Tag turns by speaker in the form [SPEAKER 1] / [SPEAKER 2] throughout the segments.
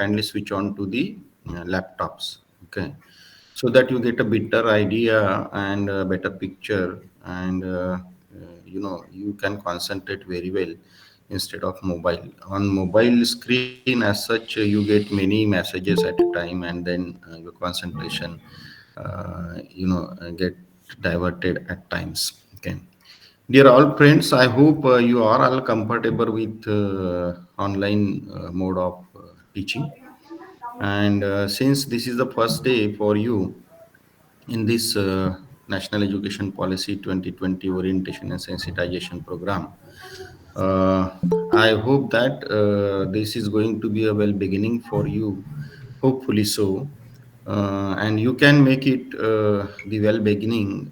[SPEAKER 1] kindly switch on to the laptops. Okay, so that you get a better idea and a better picture, and you can concentrate very well instead of mobile. On mobile screen as such, you get many messages at a time, and then your concentration get diverted at times. Okay, dear all friends, I hope you are all comfortable with online mode of teaching. And since this is the first day for you in this National Education Policy 2020 Orientation and Sensitization Program, uh, I hope that this is going to be a well beginning for you, hopefully so. And you can make it the well beginning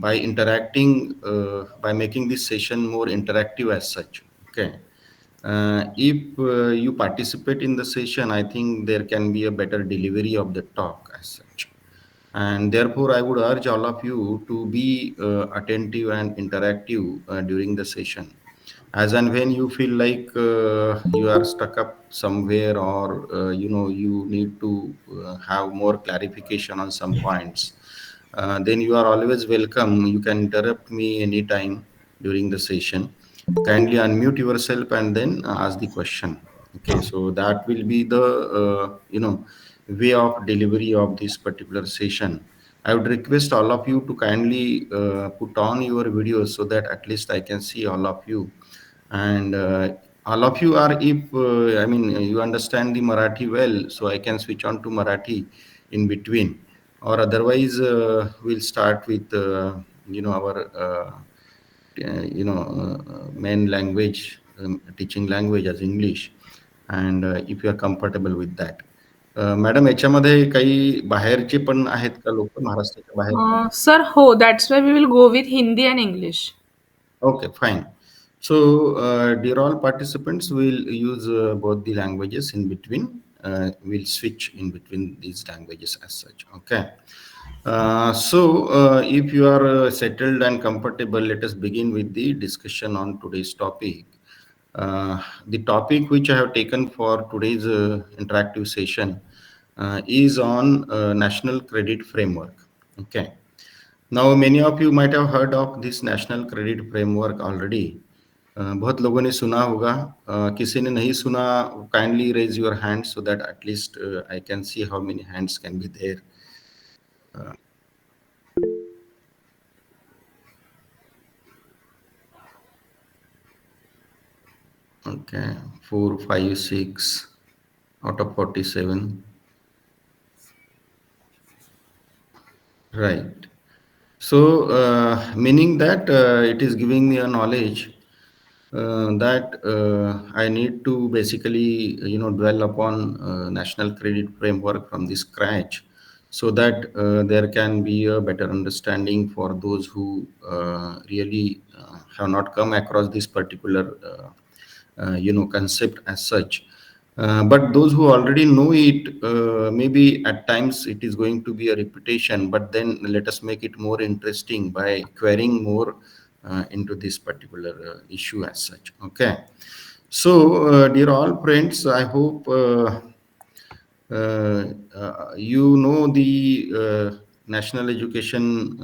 [SPEAKER 1] by interacting, by making this session more interactive as such. Okay. If you participate in the session, I think there can be a better delivery of the talk as such. And therefore, I would urge all of you to be attentive and interactive during the session. As and when you feel like you are stuck up somewhere, or you need to have more clarification on some points, then you are always welcome. You can interrupt me anytime during the session. Kindly unmute yourself and then ask the question. Okay, so that will be the way of delivery of this particular session. I would request all of you to kindly put on your videos so that at least I can see all of you. And all of you are, if I mean, you understand the Marathi well, so I can switch on to Marathi in between, or otherwise we'll start with our main language, teaching language as English. And if you are comfortable with that, madam, याच्यामध्ये काही बाहेरचे पण आहेत का लोक, महाराष्ट्राच्या बाहेरचे?
[SPEAKER 2] Sir, that's why we will go with Hindi and English.
[SPEAKER 1] Okay, fine. So, dear all participants, we'll use both the languages in between. We'll switch in between these languages as such. Okay. If you are settled and comfortable, let us begin with the discussion on today's topic. The topic which I have taken for today's interactive session is on National Credit Framework. Okay. Now, many of you might have heard of this National Credit Framework already. बहुत लोगों ने सुना होगा. किसी ने नहीं सुना, kindly raise your hand so that at least I can see how many hands can be there. Okay, 4, 5, 6 out of 47. Right. So, meaning that it is giving me a knowledge that I need to basically, dwell upon national credit framework from the scratch, so that there can be a better understanding for those who really have not come across this particular, concept as such. But those who already know it, maybe at times it is going to be a repetition, but then let us make it more interesting by querying more into this particular issue as such. Okay. So, dear all friends, I hope you know the national education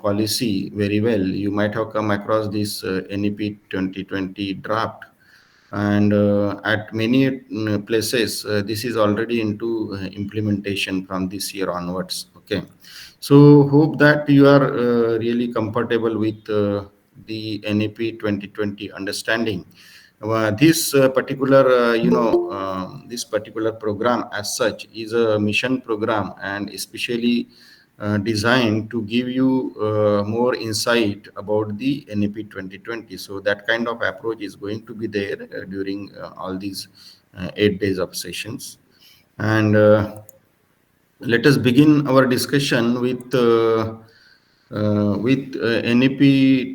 [SPEAKER 1] policy very well. You might have come across this NEP 2020 draft, and at many places this is already into implementation from this year onwards. Okay, so hope that you are really comfortable with the NEP 2020 understanding. This particular this particular program as such is a mission program, and especially designed to give you more insight about the NEP 2020. So that kind of approach is going to be there during all these 8 days of sessions. And let us begin our discussion with NEP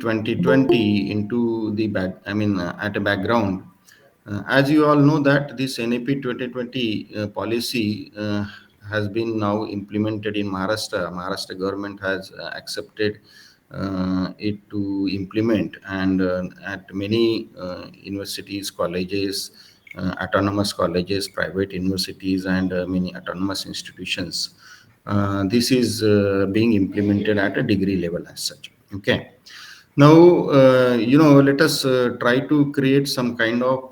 [SPEAKER 1] 2020 into the back. I mean, at a background. As you all know that this NEP 2020 policy has been now implemented in Maharashtra. Maharashtra government has accepted it to implement, and at many universities, colleges, autonomous colleges, private universities, and many autonomous institutions. This is being implemented at a degree level as such. Okay. Now, let us try to create some kind of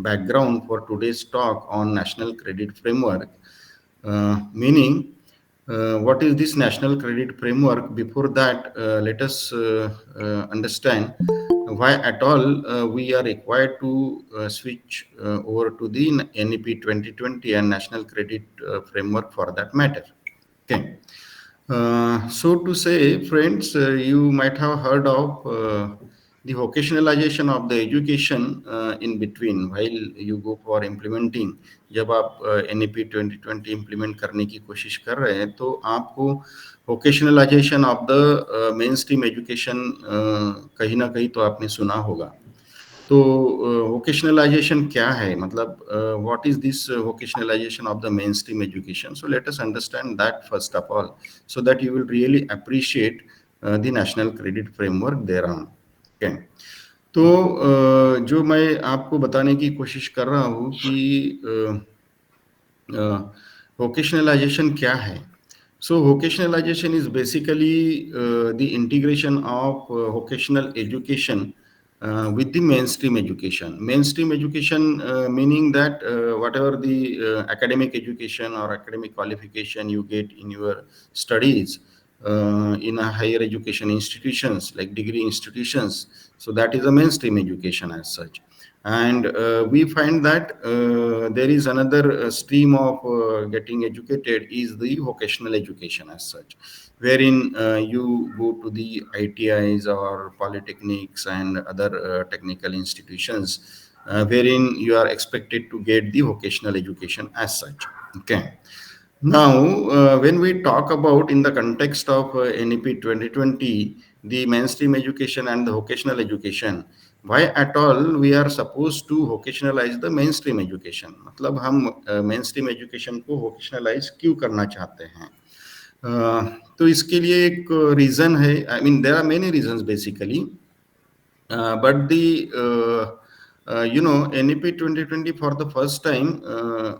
[SPEAKER 1] background for today's talk on National Credit Framework. Meaning, what is this National Credit Framework? Before that, let us understand why at all we are required to switch over to the NEP 2020 and National Credit Framework for that matter. Okay. So to say, friends, you might have heard of the vocationalization of the education in between while you go for implementing. जब आप NEP 2020 implement करने की कोशिश कर रहे हैं तो आपको vocationalization of the mainstream education कहीं ना कहीं तो आपने सुना होगा. तो वोकेशनलाइजेशन क्या है, मतलब what is this vocationalisation of the main stream education? So let us understand that first of all, so that you will really appreciate the national credit framework there on. Okay. तो जो मैं आपको बताने की कोशिश कर रहा हूँ कि वोकेशनलाइजेशन क्या है. So vocationalization is basically the integration of vocational education with the mainstream education. Mainstream education meaning that whatever the academic education or academic qualification you get in your studies in a higher education institutions like degree institutions, so that is a mainstream education as such. And we find that there is another stream of getting educated is the vocational education as such, wherein you go to the ITIs or polytechnics and other technical institutions wherein you are expected to get the vocational education as such. Okay. Now, when we talk about in the context of NEP 2020, the mainstream education and the vocational education, why at all we are supposed to vocationalize the mainstream education? मतलब हम mainstream education को vocationalize क्यों करना चाहते हैं? तो इसके लिए एक reason है. I mean, there are many reasons basically. But the NEP 2020 for the first time,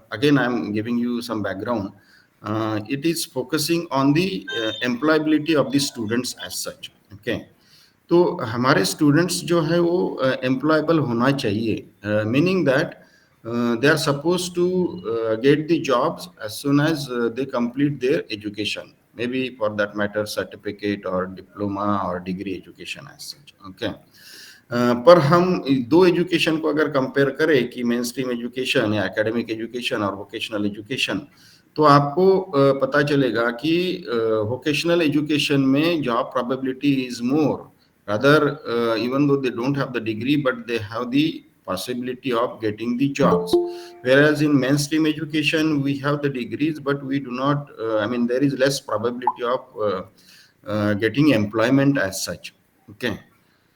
[SPEAKER 1] again I'm giving you some background. It is focusing on the employability of the students as such. Okay. तो हमारे students जो है वो employable होना चाहिए, meaning that they are supposed to get the jobs as soon as they complete their education, maybe for that matter certificate or diploma or degree education as such. Okay. पर हम दो education को अगर compare करें कि main stream education या academic education और vocational education, तो आपको पता चलेगा कि वोकेशनल एजुकेशन में job probability is more rather even though they don't have the degree but they have the possibility of getting the jobs, whereas in mainstream education we have the degrees but we do not I mean there is less probability of getting employment as such. Okay.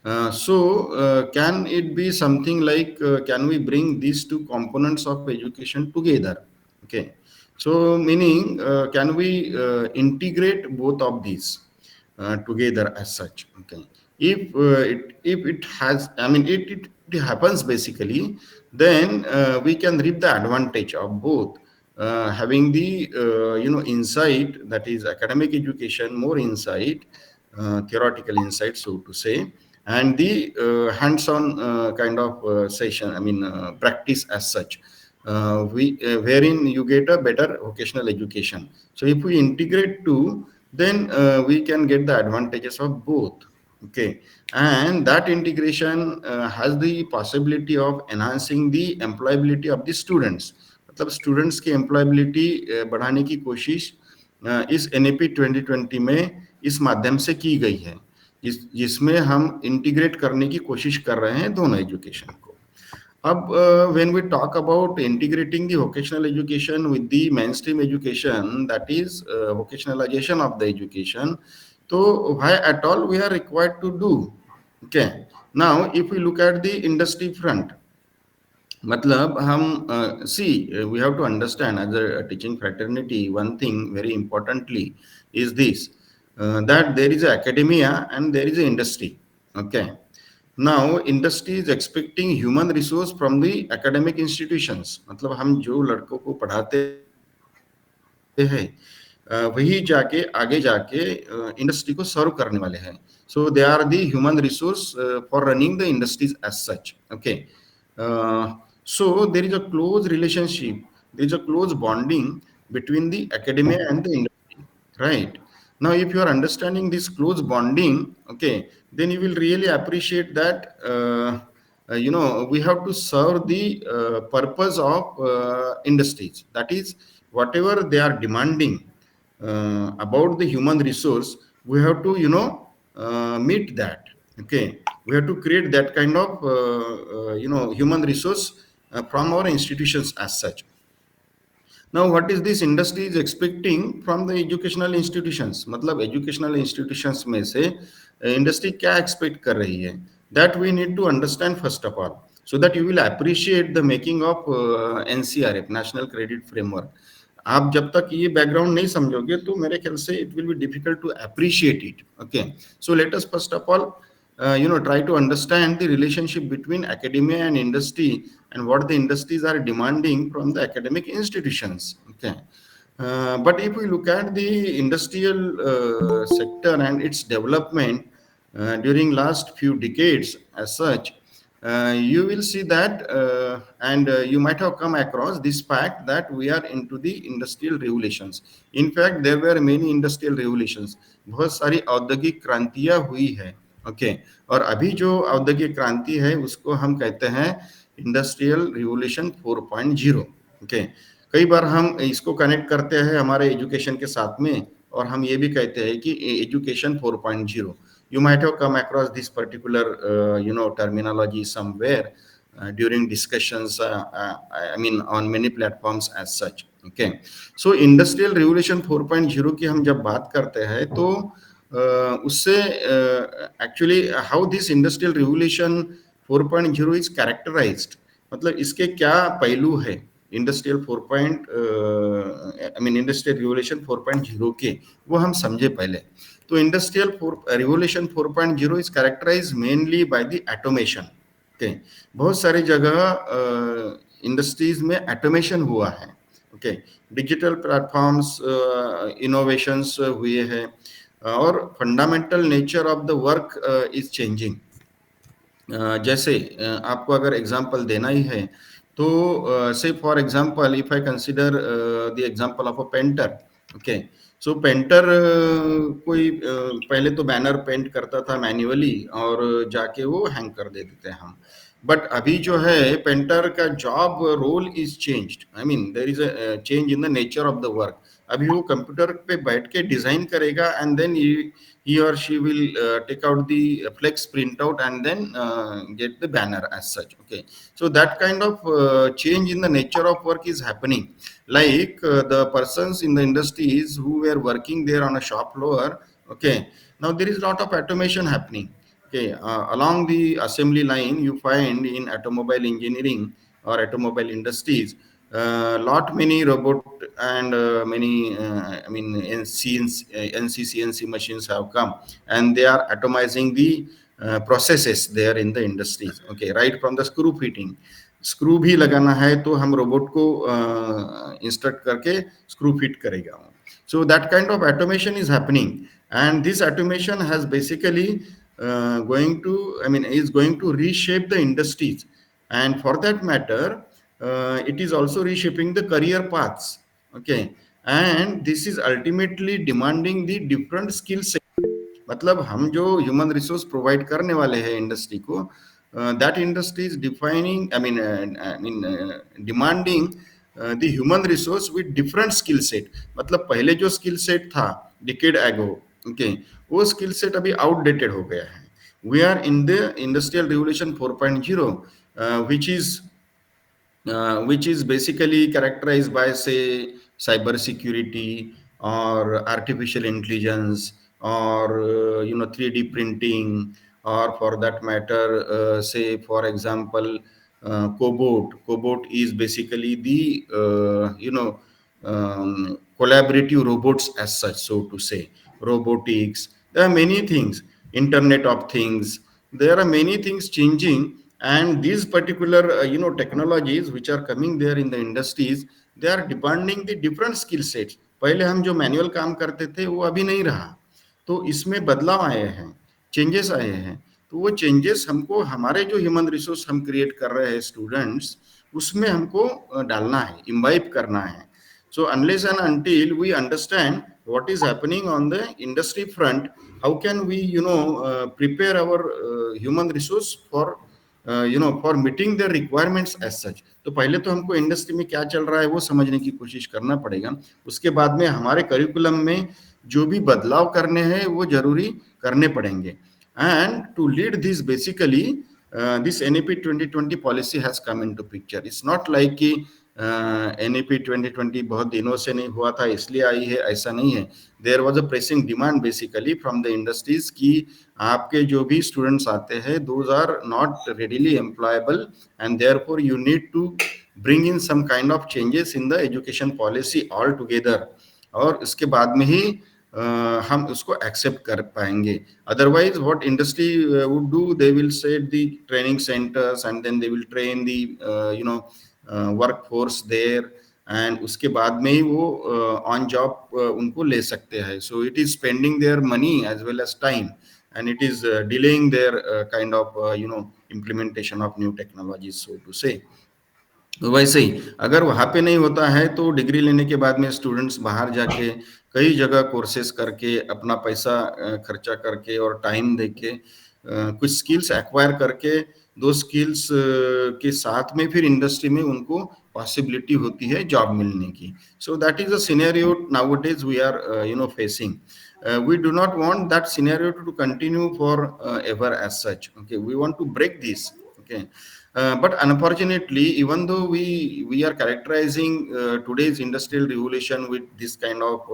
[SPEAKER 1] Can it be something like can we bring these two components of education together? Okay. So meaning can we integrate both of these together as such? Okay. If it has, I mean it happens basically, then we can reap the advantage of both. Having the insight, that is academic education, more insight, theoretical insight so to say, and the hands-on kind of session, I mean practice as such, wherein you get a better vocational education. So if we integrate two, then we can get the advantages of both. Okay. And that integration has the possibility of enhancing the employability of the students. मतलब students की employability बढ़ाने की कोशिश इस NEP 2020 में इस माध्यम से की गई है, जिसमें हम इंटीग्रेट करने की कोशिश कर रहे हैं दोनों एजुकेशन को. अब when we talk about integrating the vocational education with the mainstream education, that is vocationalization of the education, so why at all we are required to do? Okay. Now if we look at the industry front, मतलब हम see we have to understand as a teaching fraternity, one thing very importantly is this, that there is academia and there is a industry. Okay. Now industry is expecting human resource from the academic institutions. मतलब हम जो लड़कों को पढ़ाते हैं वही जाके आगे जाके इंडस्ट्री को सर्व करने वाले हैं. So they are the human resource for running the industries as such. Okay. So there is a close relationship, there is a close bonding between the academia and the industry, right? Now if you are understanding this close bonding, okay, then you will really appreciate that we have to serve the purpose of industries, that is whatever they are demanding about the human resource, we have to meet that. Okay, we have to create that kind of human resource from our institutions as such. Now what is this industry is expecting from the educational institutions, मतलब educational institutions में से industry क्या expect कर रही है, that we need to understand first of all, so that you will appreciate the making of NCRF, National Credit Framework. आप जब तक ये बैकग्राउंड नहीं समझोगे तो मेरे ख्याल से it will be difficult to appreciate it. Okay, so let us first of all try to understand the relationship between academia and industry and what the industries are demanding from the academic institutions. Okay. But if we look at the industrial sector and its development during last few decades as such, you will see that and you might have come across this fact that we are into the industrial revolutions. In fact, there were many industrial revolutions. बहुत सारी औद्योगिक क्रांतियां हुई है. Okay, और अभी जो औद्योगिक क्रांति है उसको हम कहते हैं इंडस्ट्रियल रिवोल्यूशन 4.0. ओके, कई बार हम इसको कनेक्ट करते हैं हमारे एजुकेशन के साथ में और हम ये भी कहते हैं कि education 4.0. You might have come across this particular terminology somewhere during discussions, I mean on many platforms as such. Okay, so industrial revolution 4.0 की हम जब बात करते हैं तो उससे actually how this industrial revolution 4.0 is characterized, मतलब इसके क्या पहलू है industrial 4. I mean industrial revolution 4.0 के, वो हम समझे पहले. तो industrial revolution 4.0 is characterize mainly by the automation. Okay, बहुत सारी जगह इंडस्ट्रीज में ऑटोमेशन हुआ है. ओके, डिजिटल प्लेटफॉर्म्स इनोवेशंस हुए हैं और fundamental nature of the work is changing. जैसे आपको अगर एग्जांपल देना ही है तो से for example if I consider the example of a painter. Okay, so painter कोई पहले तो बैनर पेंट करता था मैन्युअली और जाके वो हैंग कर देते थे हम. बट अभी जो है पेंटर का job role is changed. I mean there is a change in the nature of the work. अभी वो कंप्यूटर पे बैठ के डिजाइन करेगा and then he or she will take out the flex printout and then get the banner as such. Okay, so that kind of change in the nature of work is happening. Like the persons in the industries who were working there on a shop floor. Okay, now there is a lot of automation happening. Okay, along the assembly line you find in automobile engineering or automobile industries lot many robot and many I mean NC machines have come and they are atomizing the processes there in the industries. Okay, right from the screw fitting, screw भी लगाना है तो हम robot को instruct करके screw fit करेगा. So that kind of automation is happening and this automation has basically is going to reshape the industries, and for that matter it is also reshaping the career paths. Okay, and this is ultimately demanding the different skill set. मतलब हम जो human resource provide करने वाले हैं industry को, that industry is defining demanding the human resource with different skill set. मतलब पहले जो स्किल सेट था डिकेड एगो, ओके, वो स्किल सेट अभी आउटडेटेड हो गया है. We are in the industrial revolution 4.0 which is basically characterized by say cyber security or artificial intelligence or 3D printing, or for that matter say for example cobot is basically the collaborative robots as such, so to say robotics. There are many things, internet of things. there are many things changing, and these particular technologies which are coming there in the industries, they are demanding the different skill sets. पहले हम जो manual काम करते थे वो अभी नहीं रहा, तो इसमें बदलाव आए हैं, चेंजेस आए हैं। तो वो चेंजेस हमको हमारे जो ह्यूमन रिसोर्स हम क्रिएट कर रहे हैं स्टूडेंट्स, उसमें हमको डालना है, इम्बाइब करना है। So unless and until we understand what is happening on the industry front, how can we prepare our human resource for for meeting the requirements as such? तो पहले तो हमको इंडस्ट्री में क्या चल रहा है वो समझने की कोशिश करना पड़ेगा। उसके बाद में हमारे करिकुलम में जो भी बदलाव करने हैं वो जरूरी करने पड़ेंगे। And to lead this basically this NEP 2020 policy has come into picture. It's not like कि NEP 2020 बहुत दिनों से नहीं हुआ था इसलिए आई है, ऐसा नहीं है। There was a pressing demand basically from the industries कि आपके जो भी स्टूडेंट्स आते हैं those are not readily employable, and therefore you need to bring in some kind of changes in the education policy all together, और उसके बाद में ही हम उसको एक्सेप्ट कर पाएंगे। Otherwise what industry would do, they will set the training centres and then they will train the work force there, and उसके बाद में ही वो ऑन जॉब उनको ले सकते हैं। So it is spending their money as well as time, and it is delaying their kind of implementation of new technologies, so to say. तो वैसे ही अगर वहाँ पे नहीं होता है तो डिग्री लेने के बाद में स्टूडेंट्स बाहर जाके कई जगह कोर्सेज करके अपना पैसा खर्चा करके और टाइम देके कुछ स्किल्स एक्वायर करके, दो स्किल्स के साथ में फिर इंडस्ट्री में उनको पॉसिबिलिटी होती है जॉब मिलने की। So that is a scenario nowadays we are facing. We do not want that scenario to continue for ever as such. Okay, we want to break this. Okay, but unfortunately, even though we are characterizing today's industrial revolution with this kind of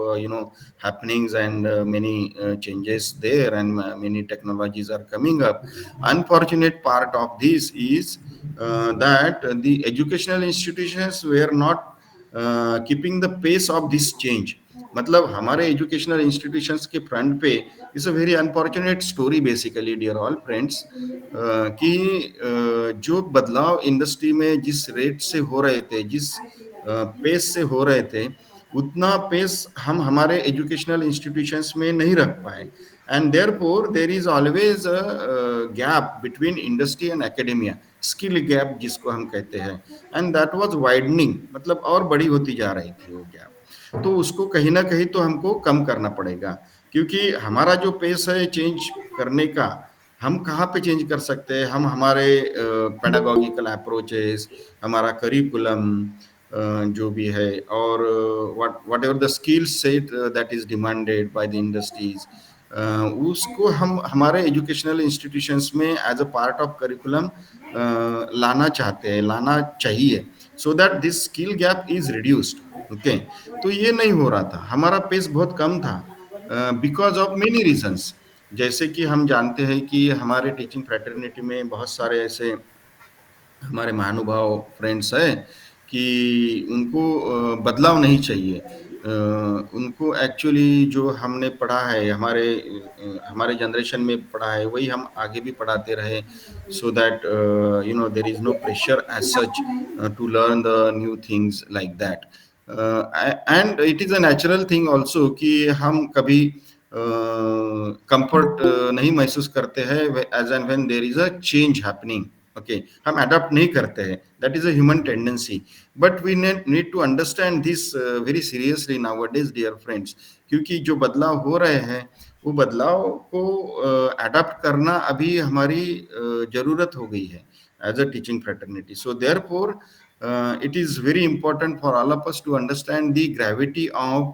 [SPEAKER 1] happenings and many changes there, and many technologies are coming up, unfortunate part of this is that the educational institutions were not keeping the pace of this change। मतलब हमारे educational institutions के front पे is a very unfortunate story basically dear all friends, कि जो बदलाव industry में जिस rate से हो रहे थे, जिस पेस से हो रहे थे, उतना पेस हम हमारे एजुकेशनल इंस्टीट्यूशंस में नहीं रख पाए, and therefore there is always a gap between industry and academia, skill gap जिसको हम कहते हैं, एंड दैट वाज वाइडनिंग, मतलब और बड़ी होती जा रही थी वो गैप। तो उसको कहीं ना कहीं तो हमको कम करना पड़ेगा, क्योंकि हमारा जो पेस है चेंज करने का, हम कहाँ पे चेंज कर सकते हैं? हम हमारे पेडागोगिकल अप्रोचेस, हमारा करिकुलम जो भी है, और whatever the skill set that is demanded by the industries, उसको हम हमारे एजुकेशनल इंस्टीट्यूशंस में as a part of curriculum लाना चाहते हैं, लाना चाहिए, so that this skill gap is reduced. Okay, तो ये नहीं हो रहा था, हमारा पेस बहुत कम था बिकॉज ऑफ मेनी रीजंस। जैसे कि हम जानते हैं कि हमारे टीचिंग फ्रेटर्निटी में बहुत सारे ऐसे हमारे महानुभाव फ्रेंड्स हैं कि उनको बदलाव नहीं चाहिए। उनको एक्चुअली जो हमने पढ़ा है, हमारे जनरेशन में पढ़ा है, वही हम आगे भी पढ़ाते रहे, so that there is no pressure as such to learn the new things like that. And it is a natural thing also कि हम कभी कंफर्ट नहीं महसूस करते हैं as and when there is a change happening. Okay, हम adopt नहीं करते हैं, that is a human tendency, but we need to understand this very seriously nowadays dear friends, क्योंकि जो बदलाव हो रहे हैं वो बदलाव को अडॉप्ट करना अभी हमारी जरूरत हो गई है as a teaching fraternity. So therefore it is very important for all of us to understand the gravity of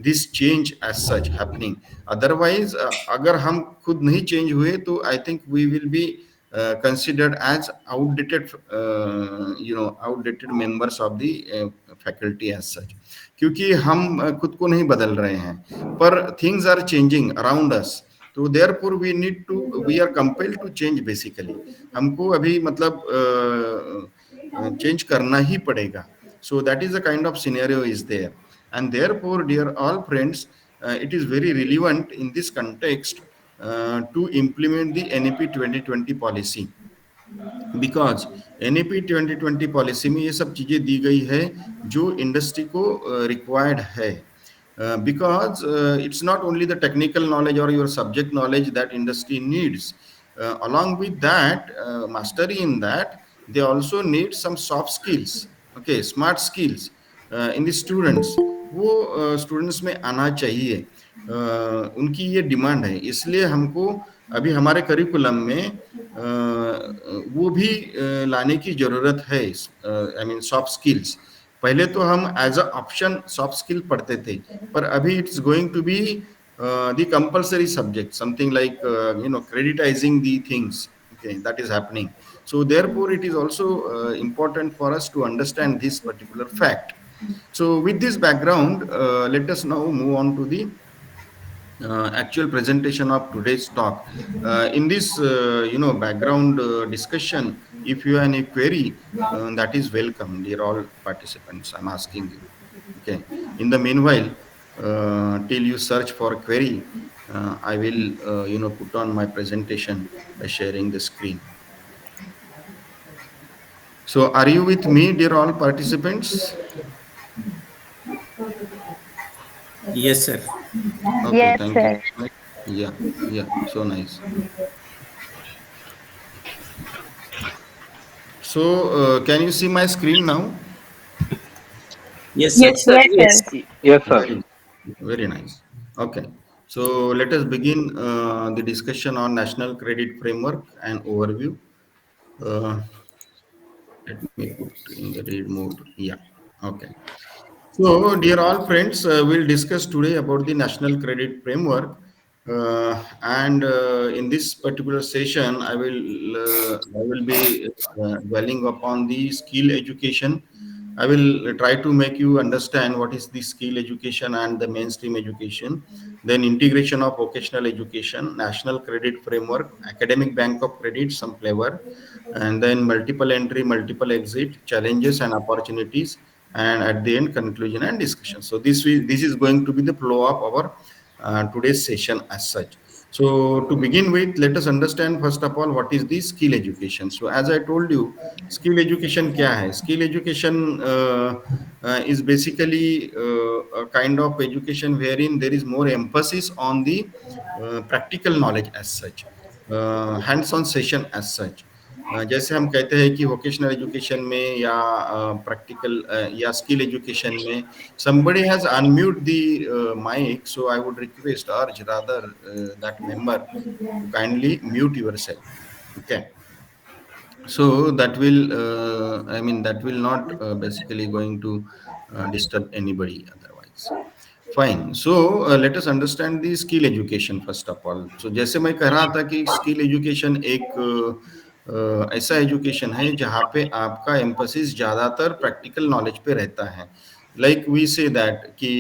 [SPEAKER 1] this change as such happening। otherwise अगर हम खुद नहीं चेंज हुए तो I think we will be considered as outdated members of the faculty as such, क्योंकि हम खुद को नहीं बदल रहे हैं, पर things are changing around us, तो therefore we are compelled to change basically। हमको अभी मतलब चेंज करना ही पड़ेगा। So that is a kind of scenario is there, and therefore dear all friends, it is very relevant in this context to implement the NAP 2020 policy, because NAP 2020 policy में ये सब चीजें दी गई है जो इंडस्ट्री को रिक्वायर्ड है, because it's not only the technical knowledge or your subject knowledge that industry needs. Along with that, mastery in that, they also need some soft skills, okay, smart skills in the students. वो students में आना चाहिए, उनकी ये demand है, इसलिए हमको अभी हमारे करिकुलम में वो भी लाने की जरूरत है, आई मीन सॉफ्ट स्किल्स. पहले तो हम as a option soft skill पढ़ते थे, पर अभी it's going to be the compulsory subject, something like creditizing the things, okay, that is happening. So therefore it is also important for us to understand this particular fact. So with this background, let us now move on to the actual presentation of today's talk. In this background discussion, if you have any query, that is welcome, dear all participants, I'm asking you. Okay, in the meanwhile, till you search for query, I will put on my presentation by sharing the screen. So are you with me, dear all participants?
[SPEAKER 3] Yes, sir.
[SPEAKER 1] Okay,
[SPEAKER 4] Yes,
[SPEAKER 1] thank
[SPEAKER 4] sir.
[SPEAKER 1] you. Yeah, so nice. So can you see my screen now?
[SPEAKER 3] Yes, sir.
[SPEAKER 2] Yes, sir.
[SPEAKER 4] Yes, sir.
[SPEAKER 5] Yes, sir.
[SPEAKER 1] Very nice. Okay, so let us begin the discussion on National Credit Framework and overview. Let me put in the read mode. Yeah, okay. So, dear all friends, we'll discuss today about the National Credit Framework. And in this particular session, I will be dwelling upon the skill education. I will try to make you understand what is the skill education and the mainstream education, then integration of vocational education, national credit framework, academic bank of credit, some flavor, and then multiple entry, multiple exit, challenges and opportunities, and at the end conclusion and discussion. So this is going to be the flow of our today's session as such. So to begin with, let us understand first of all what is the skill education. So as I told you, skill education क्या है? Skill education is basically a kind of education wherein there is more emphasis on the practical knowledge as such, hands-on session as such. जैसे हम कहते हैं कि vocational education में या practical या स्किल एजुकेशन में somebody has unmute the mic, so I would request or rather that member to kindly mute yourself. Okay, so that will that will not basically going to disturb anybody otherwise. Fine. So let us understand the skill education first of all. So जैसे मैं कह रहा था कि skill education एक ऐसा education है जहाँ पे आपका एम्फोसिस ज्यादातर प्रैक्टिकल नॉलेज पे रहता है. लाइक वी से दैट कि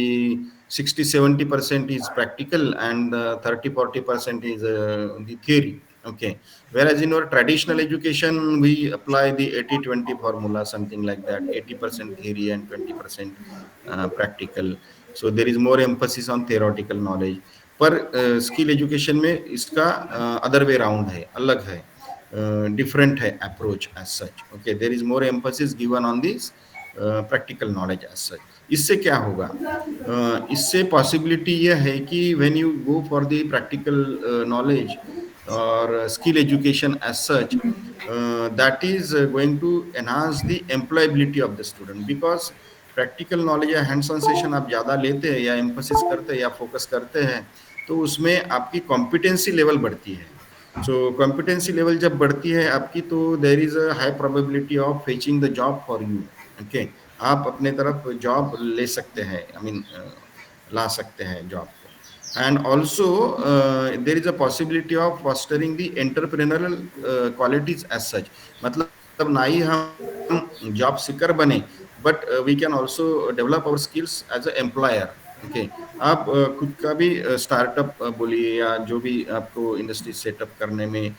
[SPEAKER 1] 60-70% is practical and 30-40% is the theory. Okay, whereas in our traditional education we apply the 80-20 formula, something like that, 80% theory and 20% practical. So there is more emphasis on theoretical knowledge. पर skill education में इसका other way round है, अलग है, different है approach as such. Okay, there is more emphasis given on this practical knowledge as such. इससे क्या होगा? इससे possibility यह है कि when you go for the practical knowledge or skill education as such, that is going to enhance the employability of the student, because practical knowledge या hands on session आप ज्यादा लेते हैं या एम्फोसिस करते हैं या फोकस करते हैं तो उसमें आपकी कॉम्पिटेंसी लेवल बढ़ती है. सो कॉम्पिटेंसी लेवल जब बढ़ती है आपकी, तो there is a high probability of fetching the job for you. Okay, आप अपने तरफ जॉब ले सकते हैं, आई मीन ला सकते हैं जॉब को. And also there is a possibility of fostering the entrepreneurial qualities as such. मतलब ना ही हम जॉब सीकर बने, but we can also develop our skills as a employer. Okay, आप खुद का भी स्टार्टअप बोलिए या जो भी आपको इंडस्ट्री सेटअप करने में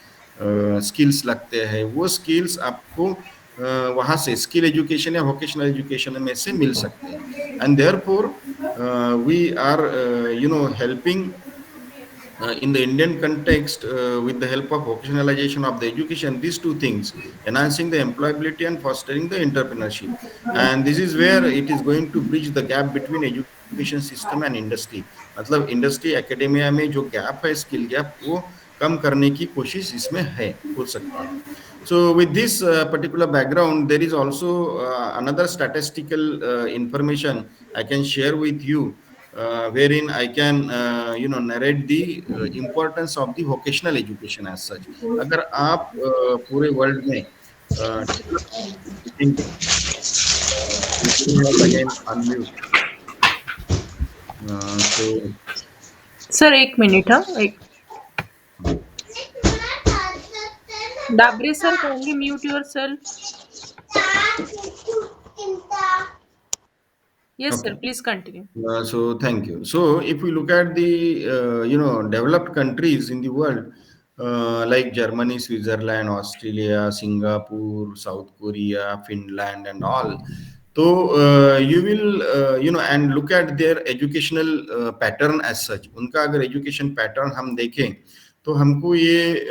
[SPEAKER 1] स्किल्स लगते हैं, वो स्किल्स आपको वहां से स्किल एजुकेशन या वोकेशनल एजुकेशन में से मिल सकते हैं. and therefore we are helping in the Indian context, with the help of vocationalization of the education, these two things, enhancing the employability and fostering the entrepreneurship. And this is where it is going to bridge the gap between education system and industry. मतलब industry academia में जो gap है, skill gap, वो कम करने की कोशिश इसमें है, हो सकती है. So with this particular background, there is also another statistical information I can share with you, wherein I can narrate the importance of the vocational education as such. अगर आप पूरे वर्ल्ड में develop again unmute. So
[SPEAKER 2] sir एक minute हाँ एक Dabre sir kindly mute yourself. Yes, sir.
[SPEAKER 1] okay.
[SPEAKER 2] Please continue.
[SPEAKER 1] So thank you. So if we look at the developed countries in the world, like Germany, Switzerland, Australia, Singapore, South Korea, Finland, and all, so you will and look at their educational pattern as such. उनका अगर education pattern हम देखें तो हमको ये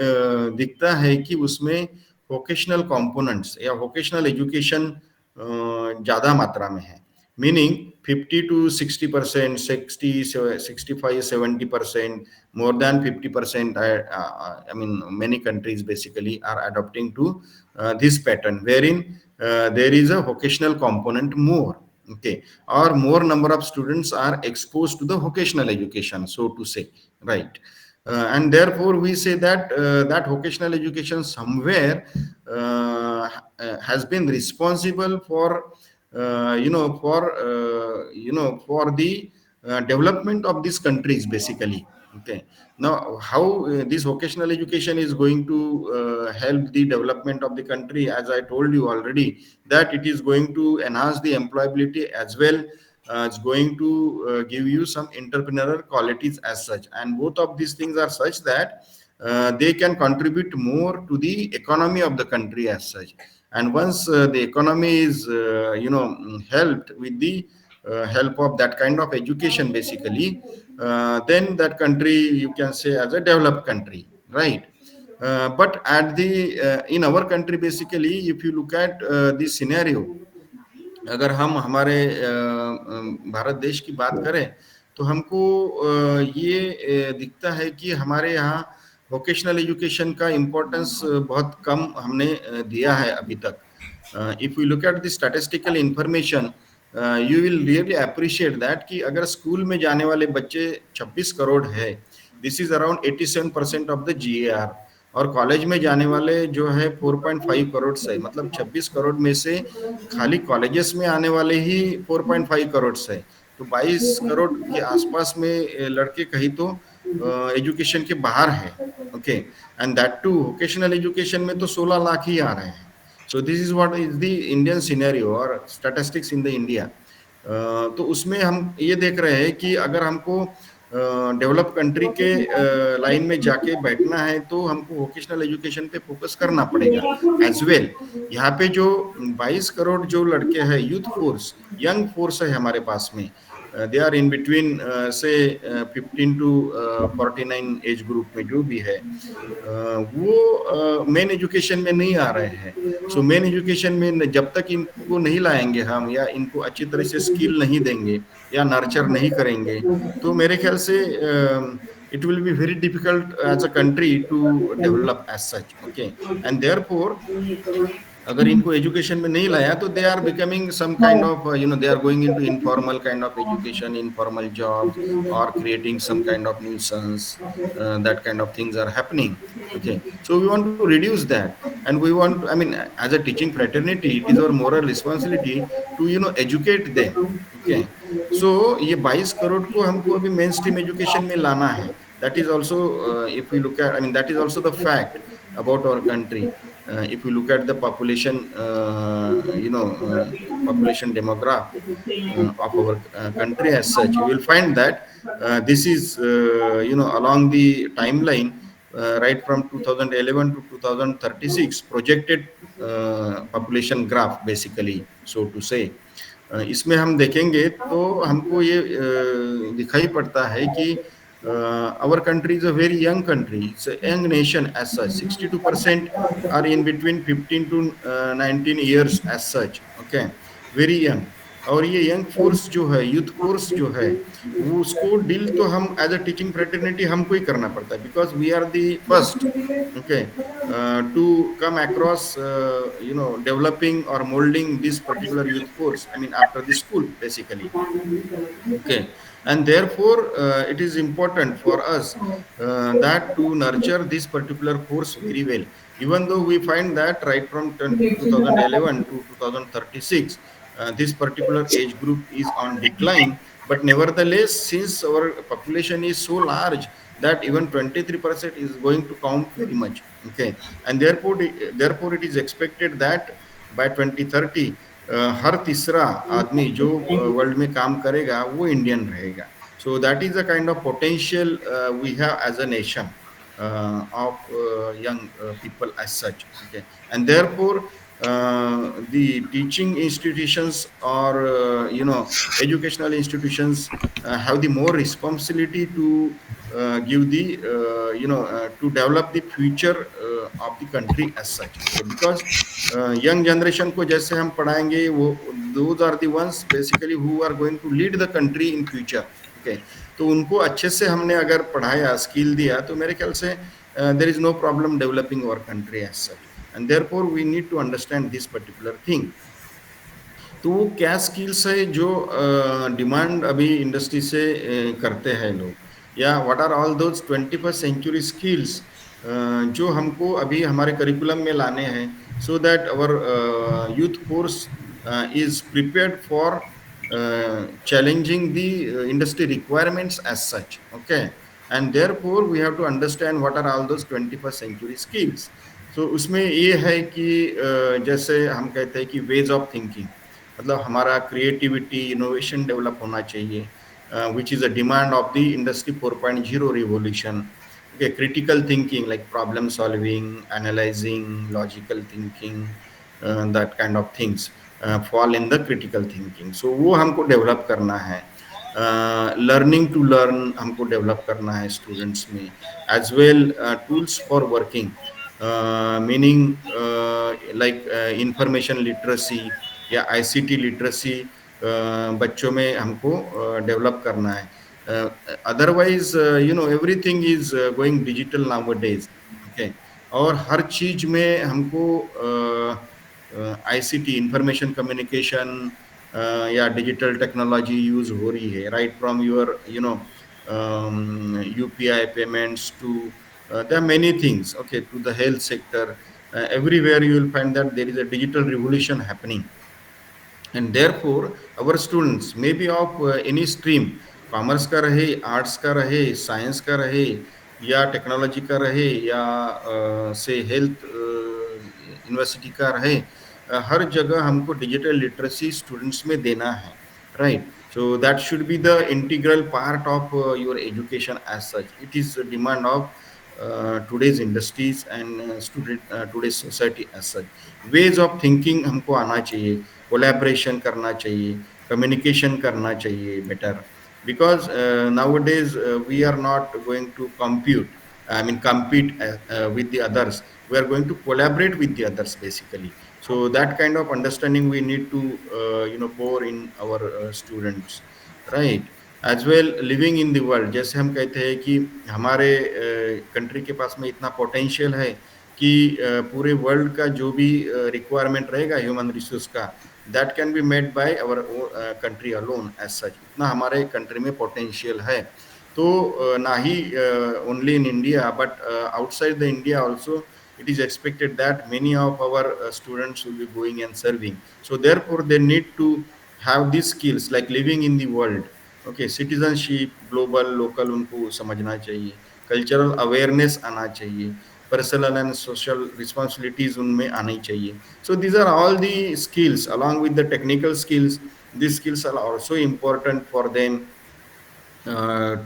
[SPEAKER 1] दिखता है कि उसमें vocational components या vocational education ज़्यादा मात्रा में है. Meaning 50 to 60%, 60, 65, 70%, more than 50%. I mean, many countries basically are adopting to this pattern, wherein there is a vocational component more. Okay, or more number of students are exposed to the vocational education, so to say, right? And therefore, we say that that vocational education somewhere has been responsible for for the development of these countries basically. Okay, now how this vocational education is going to help the development of the country, as I told you already, that it is going to enhance the employability as well. It's going to give you some entrepreneurial qualities as such, and both of these things are such that they can contribute more to the economy of the country as such. And once the economy is helped with the help of that kind of education basically, then that country you can say as a developed country, right? But at the in our country basically, if you look at the scenario, अगर हम हमारे भारत देश की बात करें तो हमको ये दिखता है कि हमारे यहाँ वोकेशनल एजुकेशन का इम्पोर्टेंस बहुत कम हमने दिया है अभी तक. If you look at the statistical information, you will really appreciate that कि अगर स्कूल में जाने वाले बच्चे 26 करोड़ है, this is around 87% of the GAR, और कॉलेज में जाने वाले जो है 4.5 करोड़ से, मतलब 26 करोड़ में से खाली कॉलेजेस में आने वाले ही 4.5 करोड़ से, तो 22 करोड़ के आसपास में लड़के कहीं तो एजुकेशन के बाहर है. Okay, and that too vocational education में तो 16 लाख ही आ रहे हैं. So this is what is the Indian scenario और स्टैटिस्टिक्स इन द इंडिया. तो उसमें हम ये देख रहे हैं कि अगर हमको डेवलप कंट्री के लाइन में जाके बैठना है तो हमको वोकेशनल एजुकेशन पे फोकस करना पड़ेगा एज वेल. यहाँ पे जो 22 करोड़ जो लड़के हैं, यूथ फोर्स, यंग फोर्स है हमारे पास में, दे आर इन बिटवीन से 15 to 49 एज ग्रुप में जो भी है, वो मेन एजुकेशन में नहीं आ रहे हैं. सो मेन एजुकेशन में जब तक इनको नहीं लाएंगे हम, या इनको अच्छी तरह से स्किल नहीं देंगे या नर्चर नहीं करेंगे, तो मेरे ख्याल से it will be very difficult as a country to develop as such. Okay, and therefore अगर इनको एजुकेशन में नहीं लाया तो they are becoming some kind of they are going into informal kind of education, informal jobs, और creating some kind of nuisance. That kind of things are happening. Okay, so we want to reduce that, and we want, I mean, as a teaching fraternity, it is our moral responsibility to educate them. Okay, so ये 22 करोड़ को हमको अभी main stream education में लाना है. That is also, if we look at, I mean, that is also the fact about our country. If you look at the population, population demographic of our country as such, you will find that this is, along the timeline, right from 2011 to 2036 projected population graph basically, so to say. इसमें हम देखेंगे तो हमको ये दिखाई पड़ता है कि our country is a very young country. It's a young nation as such. 62% are in between 15 to 19 years as such. Okay, very young. और ये यंग फोर्स जो है, यूथ फोर्स जो है, वो उसको डील तो हम एज अ टीचिंग फ्रेटर्निटी हमको ही करना पड़ता है, because we are the first, okay, to come across, developing or molding this particular youth force, I mean after the school basically. Okay, and therefore it is important for us that to nurture this particular force very well. Even though we find that right from 2011 to 2036, this particular age group is on decline, but nevertheless, since our population is so large that even 23% is going to count very much. Okay, and therefore it is expected that by 2030 हर तीसरा आदमी जो world में काम करेगा वो Indian रहेगा. So that is the kind of potential we have as a nation of young people as such. Okay, and therefore the teaching institutions or educational institutions have the more responsibility to give the to develop the future of the country as such. Okay, because young generation को जैसे हम पढ़ाएंगे, वो those are the ones basically who are going to lead the country in future. Okay, तो उनको अच्छे से हमने अगर पढ़ाया, स्किल दिया, तो मेरे ख्याल से there is no problem developing our country as such. And therefore we need to understand this particular thing. तो वो क्या स्किल्स है जो डिमांड अभी इंडस्ट्री से करते हैं लोग, या what are all those 21st century skills जो हमको अभी हमारे करिकुलम में लाने हैं, so that our youth force is prepared for challenging the industry requirements as such. Okay, and therefore we have to understand what are all those 21st century skills. So उसमें ये है कि जैसे हम कहते हैं कि वेज ऑफ थिंकिंग, मतलब हमारा क्रिएटिविटी, इनोवेशन डेवलप होना चाहिए, which is a demand of the industry 4.0 revolution. Okay, critical thinking like problem solving, analyzing, logical thinking, that kind of things fall in the critical thinking. So वो हमको develop करना है. Learning to learn हमको develop करना है students में, as well tools for working, meaning like information literacy या ICT literacy बच्चों में हमको डेवलप करना है. Otherwise everything is going digital nowadays. Okay, और हर चीज में हमको आईसीटी, इंफॉर्मेशन कम्युनिकेशन या डिजिटल टेक्नोलॉजी यूज हो रही है, right from your UPI payments to there are many things, okay, to the health sector. Everywhere you will find that there is a digital revolution happening. And therefore our students may be of any stream, commerce का रहे, arts का रहे, science का रहे, या technology का रहे, या से हेल्थ यूनिवर्सिटी का रहे, हर जगह हमको डिजिटल लिटरेसी स्टूडेंट्स में देना है, right. So that should be the integral part of your education as such. It is a demand of today's industries and today's society as such. Ways of thinking हमको आना चाहिए, collaboration करना चाहिए, communication करना चाहिए better, because nowadays we are not going to compete with the others. We are going to collaborate with the others basically. So that kind of understanding we need to pour in our students, right. As well living in the world, जैसे हम कहते हैं कि हमारे country के पास में इतना potential है कि पूरे वर्ल्ड का जो भी रिक्वायरमेंट रहेगा ह्यूमन रिसोर्स का, that can be made by our country alone as such. इतना हमारे कंट्री में पोटेंशियल है. तो ना ही only in India but outside the India also it is expected that many of our students will be going and serving. So therefore they need to have these skills like living in the world. Okay, citizenship, global, local उनको समझना चाहिए, cultural awareness आना चाहिए, personal and social responsibilities उनमें आनी चाहिए. So these are all the skills along with the technical skills. These skills are also important for them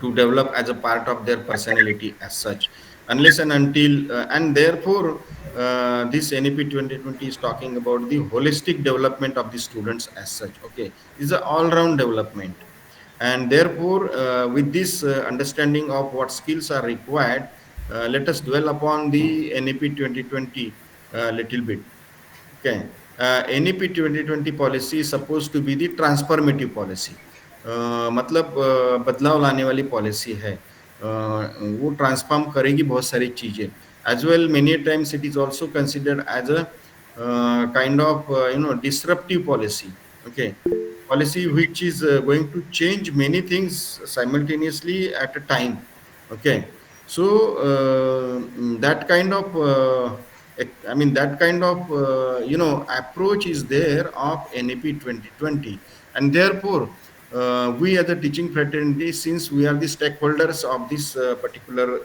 [SPEAKER 1] to develop as a part of their personality as such. unless and until, and therefore, this NEP 2020 is talking about the holistic development of the students as such. Okay, this is an all-round development, and therefore, with this understanding of what skills are required, let us dwell upon the NEP 2020 little bit. Okay. NEP 2020 policy is supposed to be the transformative policy. मतलब बदलाव लाने वाली policy है. वो transform करेगी बहुत सारी चीजें. As well, many times it is also considered as a kind of disruptive policy. Okay, policy which is going to change many things simultaneously at a time. Okay, so that kind of that kind of approach is there of NEP 2020, and therefore we as a teaching fraternity, since we are the stakeholders of this particular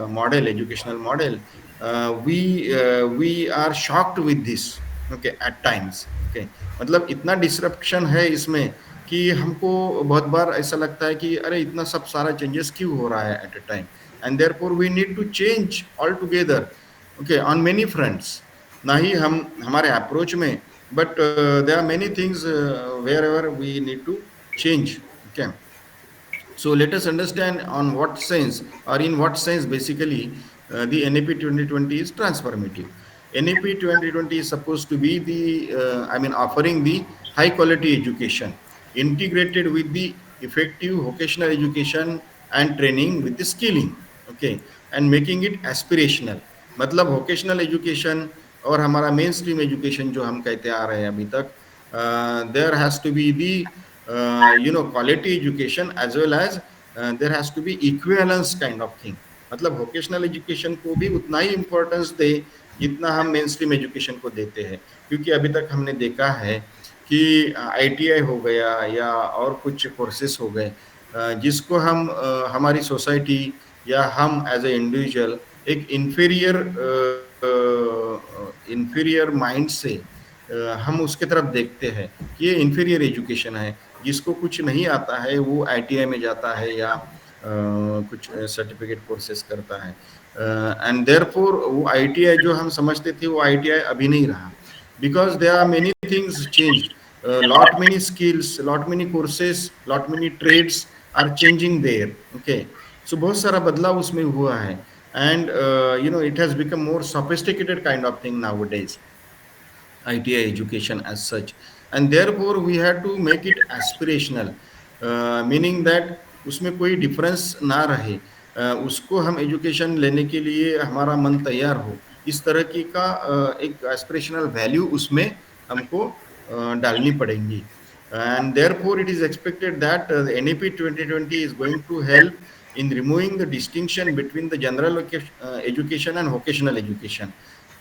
[SPEAKER 1] model, educational model, we are shocked with this. Okay, at times. Okay, मतलब इतना disruption है इसमें कि हमको बहुत बार ऐसा लगता है कि अरे इतना सब सारा चेंजेस क्यों हो रहा है at a time, and therefore we need to change all together. Okay, on many fronts, ना ही हम हमारे अप्रोच में, but there are many things wherever we need to change. Okay, so let us understand on what sense, or in what sense basically the NEP 2020 is transformative. NEP 2020 is supposed to be the offering the high quality education integrated with the effective vocational education and training with the skilling. Okay, and making it aspirational. मतलब vocational education और हमारा main stream education जो हम कहते आ रहे हैं अभी तक, there has to be the quality education, as well as there has to be equivalence kind of thing. मतलब वोकेशनल एजुकेशन को भी उतना ही इम्पोर्टेंस दे जितना हम मेन स्ट्रीम एजुकेशन को देते हैं, क्योंकि अभी तक हमने देखा है कि ITI हो गया या और कुछ कोर्सेस हो गए, जिसको हम हमारी सोसाइटी या हम एज ए इंडिविजुअल एक इन्फीरियर माइंड से हम उसके तरफ देखते हैं कि ये इन्फीरियर एजुकेशन है. जिसको कुछ नहीं आता है वो ITI में जाता है या कुछ सर्टिफिकेट कोर्सेस करता है, एंड देयरफॉर वो ITI जो हम समझते थे वो ITI अभी नहीं रहा, because there are many things changed. Lot many skills, lot many courses, lot many trades are changing there. Okay, so बहुत सारा बदलाव उसमें हुआ है, and it has become more sophisticated kind of thing nowadays, ITI education as such, and therefore we had to make it aspirational, meaning that उसमें कोई difference ना रहे, उसको हम एजुकेशन लेने के लिए हमारा मन तैयार हो, इस तरह की का एक एस्पिरेशनल वैल्यू उसमें हमको डालनी पड़ेंगी. And therefore it is expected that the NEP 2020 is going to help in removing the distinction between the general education and vocational education.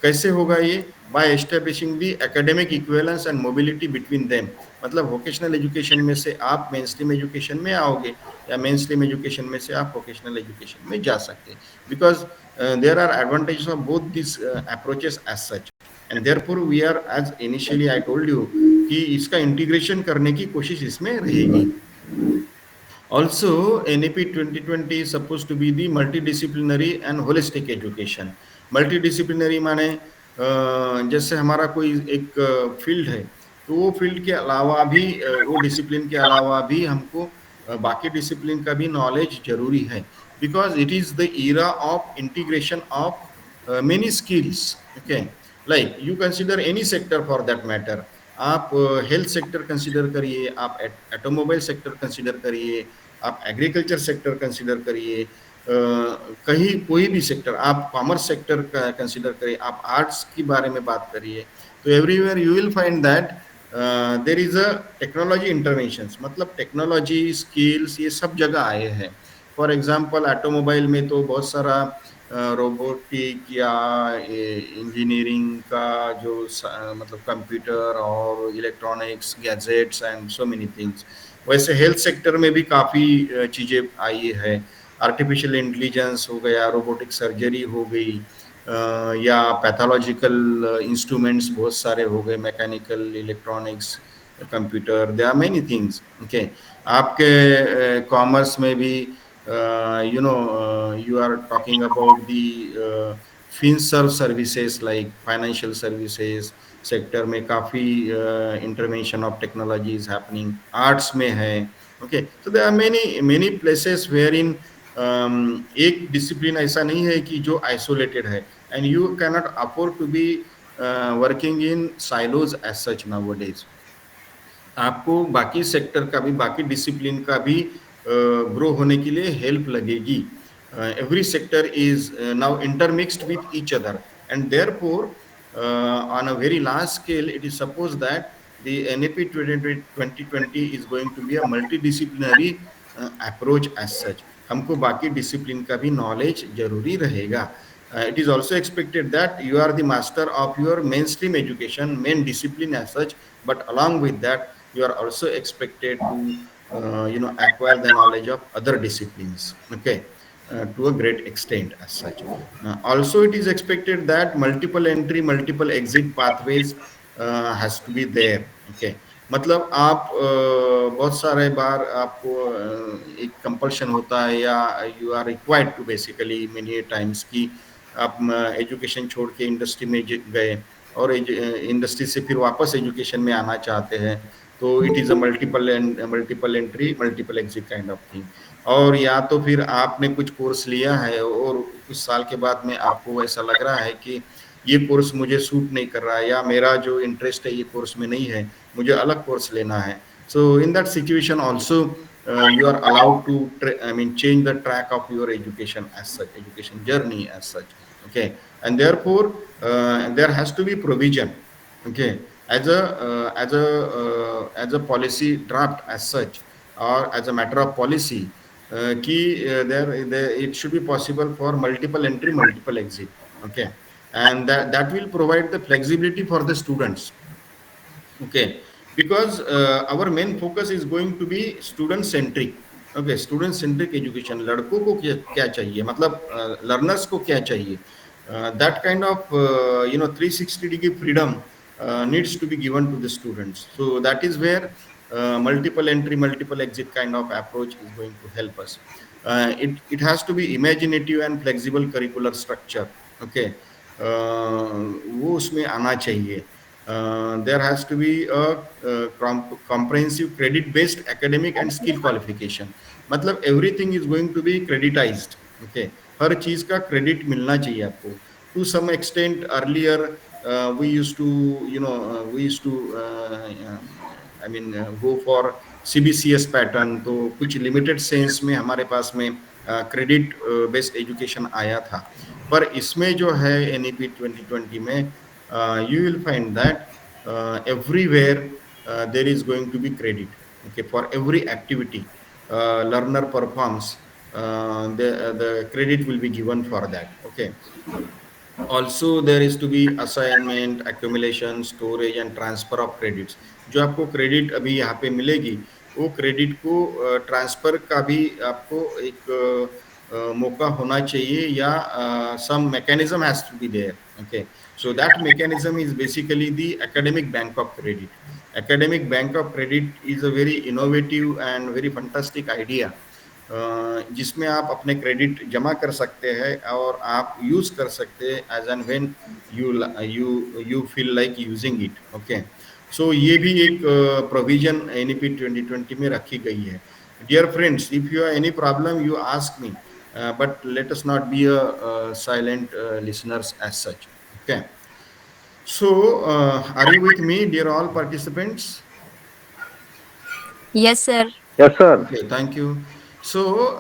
[SPEAKER 1] कैसे होगा ये? By establishing the academic equivalence and mobility between them. मतलब vocational education में से आप main stream education में आओगे या मेन स्ट्रीम एजुकेशन में से आप वोकेशनल एजुकेशन में जा सकते हैं, because there are advantages of both this approaches as such, and therefore we are, as initially I told you, कि इसका इंटीग्रेशन करने की कोशिश इसमें रहेगी. Also, NEP 2020 is supposed to be the multidisciplinary and holistic education. Multidisciplinary माने जैसे हमारा कोई एक फील्ड है, तो वो फील्ड के अलावा भी, वो डिसिप्लिन के अलावा भी हमको बाकी डिसिप्लिन का भी नॉलेज जरूरी है, because it is the era of integration of many skills. Okay, like you consider any sector for that matter. आप हेल्थ सेक्टर कंसिडर करिए, आप ऑटोमोबाइल सेक्टर कंसिडर करिए, आप एग्रीकल्चर सेक्टर कंसिडर करिए, कहीं कोई भी सेक्टर, आप कॉमर्स सेक्टर कंसिडर करिए, आप आर्ट्स के बारे में बात करिए, तो everywhere you will find that there is a technology interventions. मतलब टेक्नोलॉजी स्किल्स ये सब जगह आए हैं. फॉर एग्जांपल ऑटोमोबाइल में तो बहुत सारा रोबोटिक या इंजीनियरिंग का जो मतलब कंप्यूटर और electronics gadgets and so many things. वैसे हेल्थ सेक्टर में भी काफ़ी चीज़ें आई है. आर्टिफिशियल इंटेलिजेंस हो गया, रोबोटिक सर्जरी हो गई, या पैथोलॉजिकल इंस्ट्रूमेंट्स बहुत सारे हो गए, mechanical, electronics, computer, there are many things. Okay, आपके कॉमर्स में भी You are talking about the FinServ services like financial services sector में काफी intervention of technology is happening. Arts में है. Okay, so there are many places wherein एक discipline ऐसा नहीं है कि जो isolated है, and you cannot afford to be working in silos as such nowadays. आपको बाकी सेक्टर का भी बाकी डिसिप्लिन का भी ग्रो होने के लिए हेल्प लगेगी. Every sector is now intermixed with each other, and therefore on a very large scale it is supposed that the NAP 2020 is going to be a multidisciplinary approach as such. हमको बाकी discipline का भी knowledge जरूरी रहेगा. It is also expected that you are the master of your mainstream education, main discipline as such, but along with that you are also expected to acquire the knowledge of other disciplines, okay, to a great extent as such. Also it is expected that multiple entry multiple exit pathways has to be there, okay. मतलब आप बहुत सारे बार आपको एक compulsion होता है या you are required to basically many times की आप एजुकेशन छोड़ के इंडस्ट्री में गए और इंडस्ट्री से फिर वापस एजुकेशन में आना चाहते हैं, तो it is a multiple entry multiple exit kind of thing. और या तो फिर आपने कुछ कोर्स लिया है और कुछ साल के बाद में आपको ऐसा लग रहा है कि ये कोर्स मुझे सूट नहीं कर रहा है या मेरा जो इंटरेस्ट है ये कोर्स में नहीं है, मुझे अलग कोर्स लेना है. So in that situation also you are allowed to change the track of your education as such, education journey as such, okay. And therefore there has to be provision, okay, as a policy draft as such, or as a matter of policy, कि there it should be possible for multiple entry multiple exit, okay. And that will provide the flexibility for the students, okay, because our main focus is going to be student centric, okay, student centric education. लड़कों को क्या चाहिए, मतलब learners को क्या चाहिए, that kind of 360-degree freedom needs to be given to the students. So that is where multiple entry multiple exit kind of approach is going to help us. It has to be imaginative and flexible curricular structure, okay. वो उसमें आना चाहिए. There has to be a comprehensive credit based academic and skill qualification. मतलब everything is going to be creditized, okay. हर चीज का credit मिलना चाहिए आपको. To some extent earlier we used to go for CBCS pattern, तो कुछ limited sense में हमारे पास में क्रेडिट बेस्ड एजुकेशन आया था. पर इसमें जो है NEP 2020 में you will find that everywhere there is going to be credit, okay, for every activity learner performs, the credit will be given for that, okay. Also there is to be assignment, accumulation, storage and transfer of credits. जो आपको credit अभी यहाँ पे मिलेगी, वो credit को transfer का भी आपको एक मौका होना चाहिए, या some mechanism has to be there, okay. So that mechanism is basically the academic bank of credit. Academic bank of credit is a very innovative and very fantastic idea, जिसमें आप अपने क्रेडिट जमा कर सकते हैं और आप यूज कर सकते हैं as and when you feel like using it, okay. So ये भी एक प्रोविजन NEP 2020 में रखी गई है. Dear friends, if you have any problem you ask me, but let us not be a silent listeners as such, okay. So are you with me, dear all participants?
[SPEAKER 4] Yes, sir.
[SPEAKER 5] Yes, sir.
[SPEAKER 1] Okay, thank you. So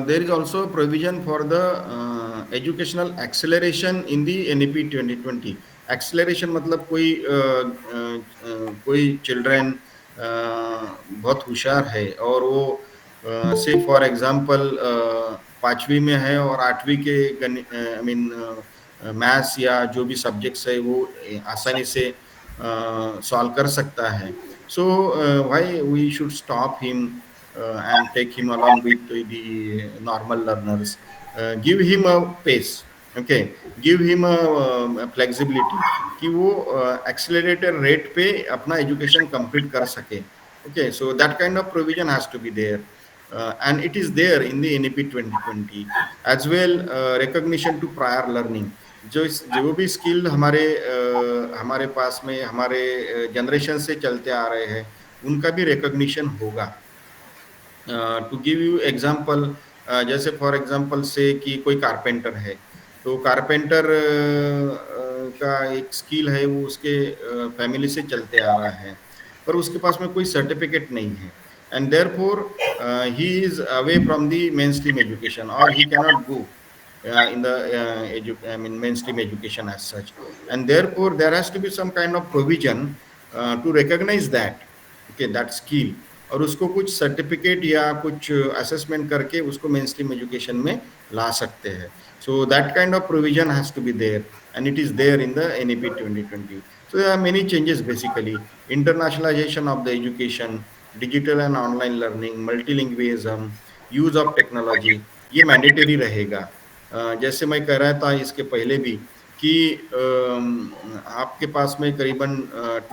[SPEAKER 1] there is also a provision for the educational acceleration in the NEP 2020. Acceleration मतलब कोई children बहुत होशियार है और वो से for example 5वीं में है और 8वीं के मैथ्स या जो भी सब्जेक्ट्स है वो आसानी से सॉल्व कर सकता है. So why we should stop him and take him along with the normal learners? Give him a pace, okay. Give him a flexibility कि वो accelerated rate पे अपना education complete कर सके, okay. So that kind of provision has to be there. and it is there in the NEP 2020 as well. Recognition to prior learning, जो भी skill हमारे पास में हमारे जनरेशन से चलते आ रहे हैं, उनका भी रिकॉग्निशन होगा. टू गिव यू एग्जांपल, जैसे फॉर एग्जांपल से कि कोई कारपेंटर है, तो कारपेंटर का एक स्किल है, वो उसके फैमिली से चलते आ रहा है, पर उसके पास में कोई सर्टिफिकेट नहीं है, and therefore he is away from the main stream education, और he cannot go in the mainstream education as such, and therefore there has to be some kind of provision to recognize that, okay, that skill, और उसको कुछ certificate या कुछ assessment करके उसको main stream education में ला सकते हैं. So that kind of provision has to be there, and it is there in the NEP 2020. So there are many changes basically. Internationalization of the education, digital and online learning, multilingualism, use of technology, ये mandatory रहेगा. जैसे मैं कह रहा था इसके पहले भी कि आपके पास में करीबन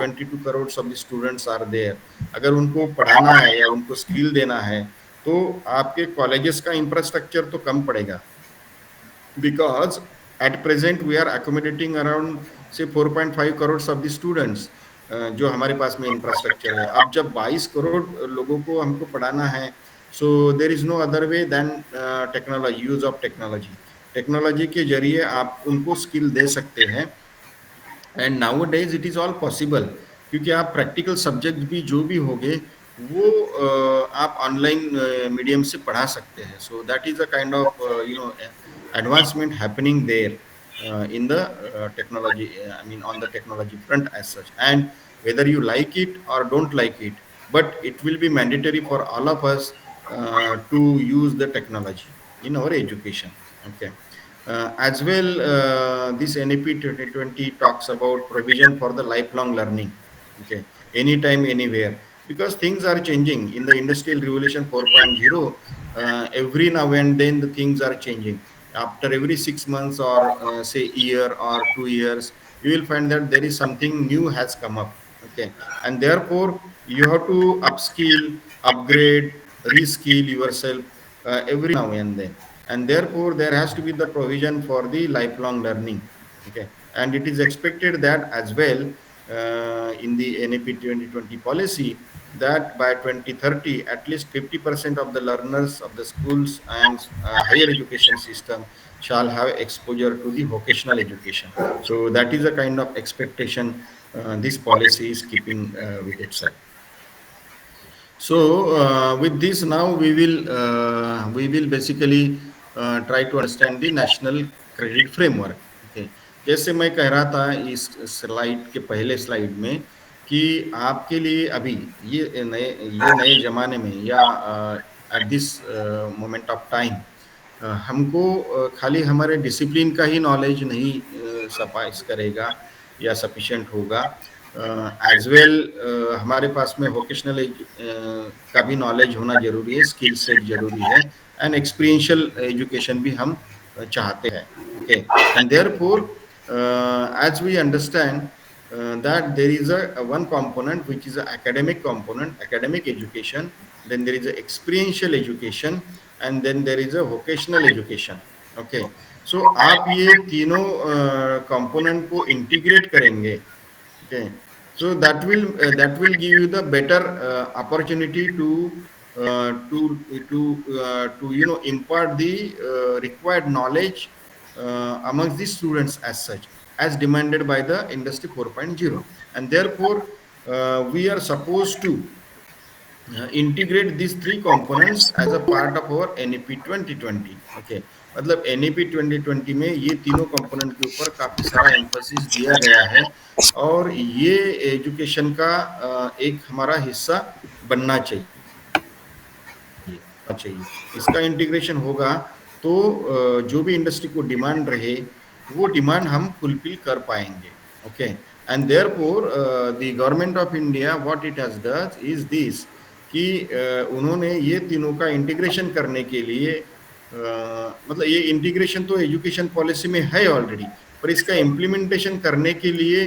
[SPEAKER 1] 22 crore of students are there. अगर उनको पढ़ाना है या उनको स्किल देना है, तो आपके कॉलेजेस का इंफ्रास्ट्रक्चर तो कम पड़ेगा, because at present we are accommodating around say 4.5 crore of the students, जो हमारे पास में इंफ्रास्ट्रक्चर है. अब जब 22 करोड़ लोगों को हमको पढ़ाना है, so there is no other way than technology, use of technology. Technology के जरिए आप उनको स्किल दे सकते हैं, and now days it is all possible, क्योंकि आप प्रैक्टिकल सब्जेक्ट भी जो भी होंगे वो आप ऑनलाइन मीडियम से पढ़ा सकते हैं. So that is a kind of advancement happening there in the technology, I mean on the technology front as such, and whether you like it or don't like it, but it will be mandatory for all of us to use the technology in our education. Okay. As well, this NEP 2020 talks about provision for the lifelong learning, okay, anytime, anywhere, because things are changing in the industrial revolution 4.0. Every now and then the things are changing. After every 6 months or say year or 2 years, you will find that there is something new has come up, okay, and therefore you have to upskill, upgrade, reskill yourself every now and then, and therefore there has to be the provision for the lifelong learning, okay, and it is expected that as well in the NEP 2020 policy, that by 2030 at least 50% of the learners of the schools and higher education system shall have exposure to the vocational education. So that is a kind of expectation this policy is keeping with itself. So with this, now we will basically try to understand the national credit framework. Okay. जैसे मैं कह रहा था इस slide के पहले slide में कि आपके लिए अभी ये नए जमाने में या at this moment of time हमको खाली हमारे डिसिप्लिन का ही नॉलेज नहीं सफाइस करेगा या सफिशिएंट होगा. एज वेल हमारे पास में वोकेशनल का भी नॉलेज होना जरूरी है, स्किल सेट जरूरी है, एंड एक्सपीरियंशियल एजुकेशन भी हम चाहते हैं. Okay, and therefore as we understand that there is a one component which is an academic component, academic education, then there is a experiential education, and then there is a vocational education. Okay, so आप ये तीनों component को integrate करेंगे. Okay, so that will give you the better opportunity to impart the required knowledge amongst the students as such, as demanded by the industry 4.0, and therefore we are supposed to integrate these three components as a part of our NEP 2020. Okay, मतलब NEP 2020 में ये तीनों component के ऊपर काफी सारा emphasis दिया गया है, और ये एजुकेशन का एक हमारा हिस्सा बनना चाहिए. इसका इंटीग्रेशन होगा तो जो भी इंडस्ट्री को डिमांड रहे वो डिमांड हम फुलफिल कर पाएंगे. Okay, and therefore the government of India what it has does is this कि उन्होंने ये तीनों का इंटीग्रेशन करने के लिए मतलब ये इंटीग्रेशन तो एजुकेशन पॉलिसी में है ऑलरेडी, पर इसका इम्प्लीमेंटेशन करने के लिए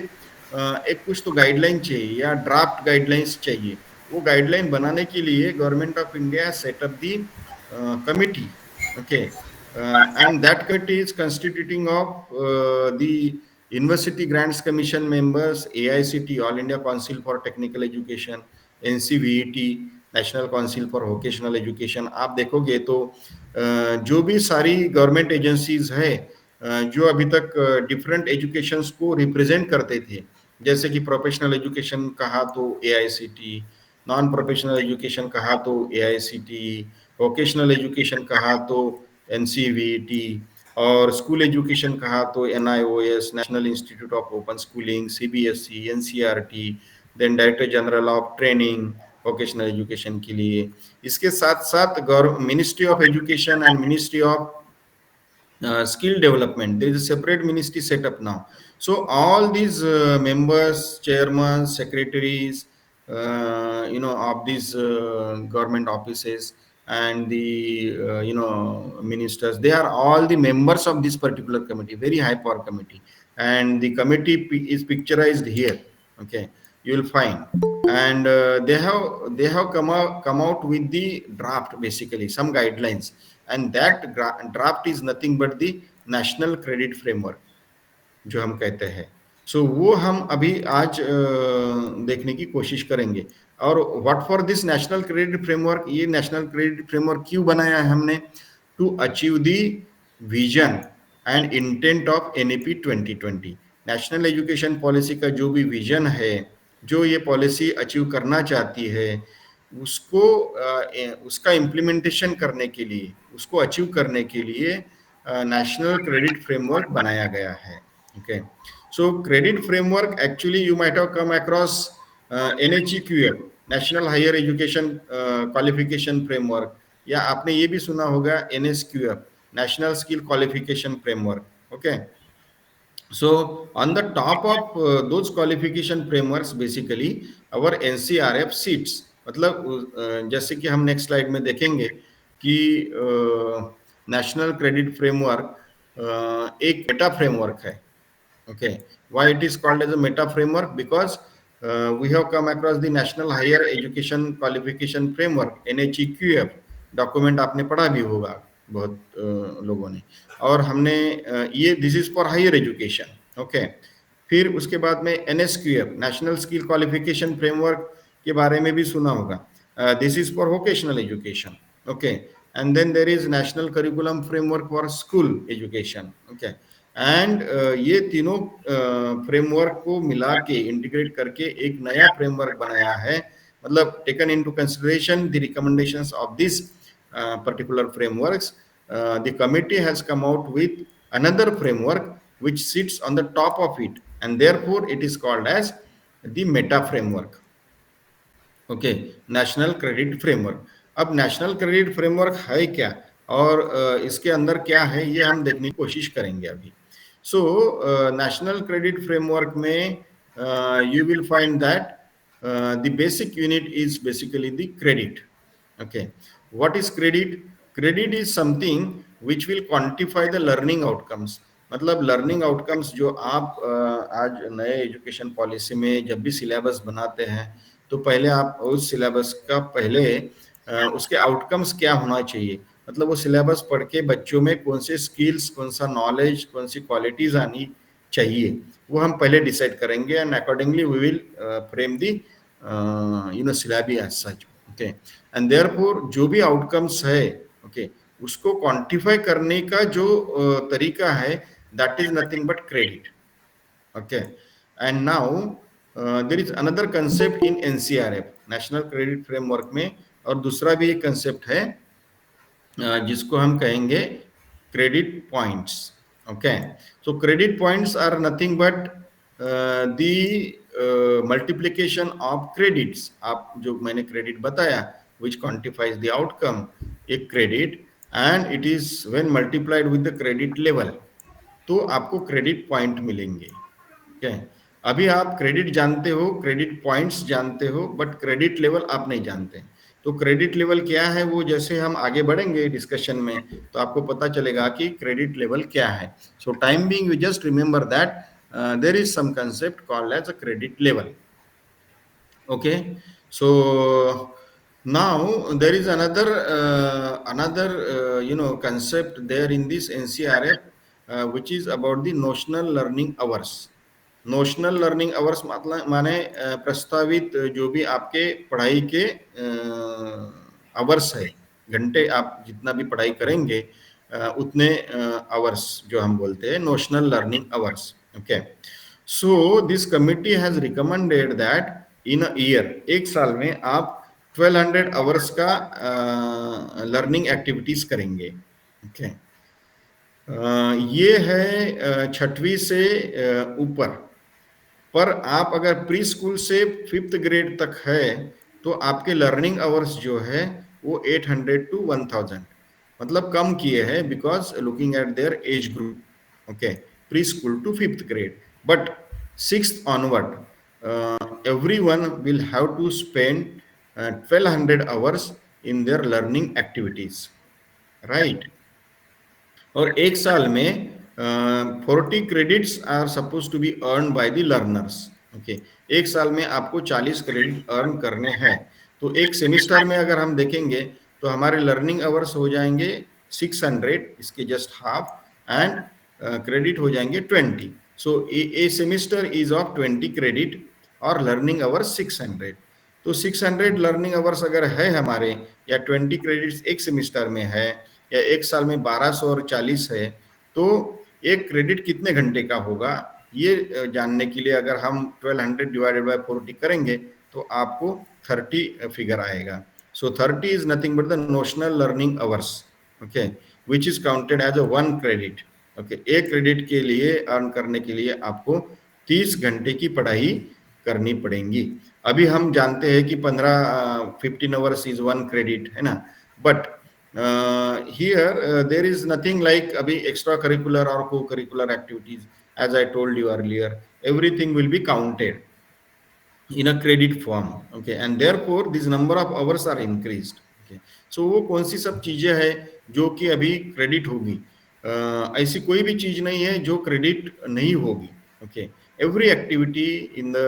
[SPEAKER 1] एक कुछ तो गाइडलाइन चाहिए या ड्राफ्ट गाइडलाइंस चाहिए. वो गाइडलाइन बनाने के लिए government of India set up the committee. Okay, and that committee is constituting of the University Grants Commission members, AICT, All India Council for Technical Education, NCVET, national council for vocational education. आप देखोगे तो जो भी सारी government agencies है जो अभी तक डिफरेंट एजुकेशंस को रिप्रेजेंट करते थे, जैसे कि प्रोफेशनल एजुकेशन कहा तो एआईसीटी, नॉन प्रोफेशनल एजुकेशन कहा तो एआईसीटी, वोकेशनल एजुकेशन कहा तो एनसीवीटी, और स्कूल एजुकेशन कहा तो NIOS, national institute of open schooling, CBSE, NCERT, then director general of training vocational education के लिए. इसके साथ साथ ministry of education and ministry of skill development, there is a separate ministry set up now. So all these members, chairmen, secretaries, of these government offices and the ministers, they are all the members of this particular committee, very high power committee, and the committee is picturized here. Okay, you will find, and they have come out with the draft, basically some guidelines, and that draft is nothing but the national credit framework जो हम कहते हैं. सो वो हम अभी आज देखने की कोशिश करेंगे. और what for this national credit framework, ये नेशनल क्रेडिट फ्रेमवर्क क्यों बनाया है हमने? To achieve the vision and intent of NEP 2020. National education policy का जो भी विजन है, जो ये पॉलिसी अचीव करना चाहती है, उसको उसका इम्प्लीमेंटेशन करने के लिए, उसको अचीव करने के लिए नेशनल क्रेडिट फ्रेमवर्क बनाया गया है. Okay, so credit framework, actually you might have come across NHEQF, National Higher Education Qualification Framework, या आपने ये भी सुना होगा NSQF, National Skill Qualification Framework. Okay, so on the top of those qualification frameworks, basically our NCRF sits. मतलब जैसे कि हम नेक्स्ट स्लाइड में देखेंगे कि नेशनल क्रेडिट फ्रेमवर्क एक मेटा फ्रेमवर्क है. Okay, why it is called as a meta framework? Because we have come across the National Higher Education Qualification Framework, NHEQF document आपने पढ़ा भी होगा बहुत लोगों ने, और हमने ये this is for higher education. Okay, फिर उसके बाद में NSQF, national skill qualification framework के बारे में भी सुना होगा. This is for vocational education. Okay, and then there is national curriculum framework for school education. Okay, and ये तीनों फ्रेमवर्क को मिला के इंटीग्रेट करके एक नया फ्रेमवर्क बनाया है. मतलब taken into consideration the recommendations of this particular frameworks, the committee has come out with another framework which sits on the top of it, and therefore it is called as the meta framework. Okay, national credit framework. अब national credit framework है क्या और इसके अंदर क्या है, ये हम देखने की कोशिश करेंगे अभी. सो नेशनल क्रेडिट फ्रेमवर्क में you will find that the basic unit is basically the credit. Okay, what is credit? Credit is something which will quantify the learning outcomes. मतलब लर्निंग आउटकम्स जो आप आज नए एजुकेशन पॉलिसी में जब भी syllabus बनाते हैं तो पहले आप उस सिलेबस का पहले उसके आउटकम्स क्या होना चाहिए, मतलब वो सिलेबस पढ़ के बच्चों में कौन से स्किल्स, कौन सा नॉलेज, कौन सी क्वालिटीज आनी चाहिए, वो हम पहले डिसाइड करेंगे. And accordingly we will frame the syllabi as such. Okay, and therefore जो भी आउटकम्स है, ओके, उसको क्वांटिफाई करने का जो तरीका है, that is nothing but credit. Okay, and now there is another concept in NCRF, national credit framework में, और दूसरा भी एक कंसेप्ट है जिसको हम कहेंगे credit points. Okay, so credit points are nothing but the multiplication of credits. आप जो मैंने क्रेडिट बताया, which quantifies the outcome, एक credit, and it is when multiplied with the credit level, तो आपको क्रेडिट पॉइंट मिलेंगे. ओके, अभी आप क्रेडिट जानते हो, क्रेडिट पॉइंट्स जानते हो, बट क्रेडिट लेवल आप नहीं जानते. तो क्रेडिट लेवल क्या है, वो जैसे हम आगे बढ़ेंगे डिस्कशन में तो आपको पता चलेगा कि क्रेडिट लेवल क्या है. So time being we just remember that there is some concept called as a credit level. Okay, so now there is another concept there in this NCRF, which is about the notional learning hours. Notional learning hours मतलब माने प्रस्तावित जो भी आपके पढ़ाई के hours है, घंटे आप जितना भी पढ़ाई करेंगे उतने आवर्स जो हम बोलते हैं notional learning hours. Okay, so this committee has recommended that in a year, एक साल में आप 1200 आवर्स का लर्निंग एक्टिविटीज करेंगे. ओके, ये है छठवीं से ऊपर. पर आप अगर प्री स्कूल से 5th ग्रेड तक है तो आपके लर्निंग आवर्स जो है वो 800 to 1000 मतलब कम किए हैं, because looking at their age group. Okay, pre school to 5th grade, but 6th onward everyone will have to spend 1200 hours in their learning activities, right? और एक साल में 40 credits are suppose to be earn by the learners. Okay, एक साल में आपको 40 credit earn करने हैं. तो एक सेमिस्टर में अगर हम देखेंगे तो हमारे लर्निंग आवर्स हो जाएंगे 600, इसके जस्ट हाफ, एंड क्रेडिट हो जाएंगे 20. सो ए सेमिस्टर इज ऑफ 20 क्रेडिट और लर्निंग आवर्स 600. तो 600 लर्निंग आवर्स अगर है हमारे, या 20 क्रेडिट्स एक सेमिस्टर में है, या एक साल में 1200 और 40 है, तो एक क्रेडिट कितने घंटे का होगा ये जानने के लिए अगर हम 1200 डिवाइडेड बाय 40 करेंगे तो आपको 30 फिगर आएगा. So 30 is nothing but the notional learning hours, okay, which is counted as a 1 credit. Okay, एक क्रेडिट के लिए अर्न करने के लिए आपको 30 घंटे की पढ़ाई करनी पड़ेगी. अभी हम जानते हैं कि 15 आवर्स इज 1 क्रेडिट, है ना, but here there is nothing like abhi extracurricular or co-curricular activities. As I told you earlier, everything will be counted in a credit form. Okay, and therefore this number of hours are increased. Okay, so वो कौन सी सब चीजें हैं जो कि अभी credit होगी? ऐसी कोई भी चीज नहीं है जो क्रेडिट नहीं होगी. Okay, every activity in the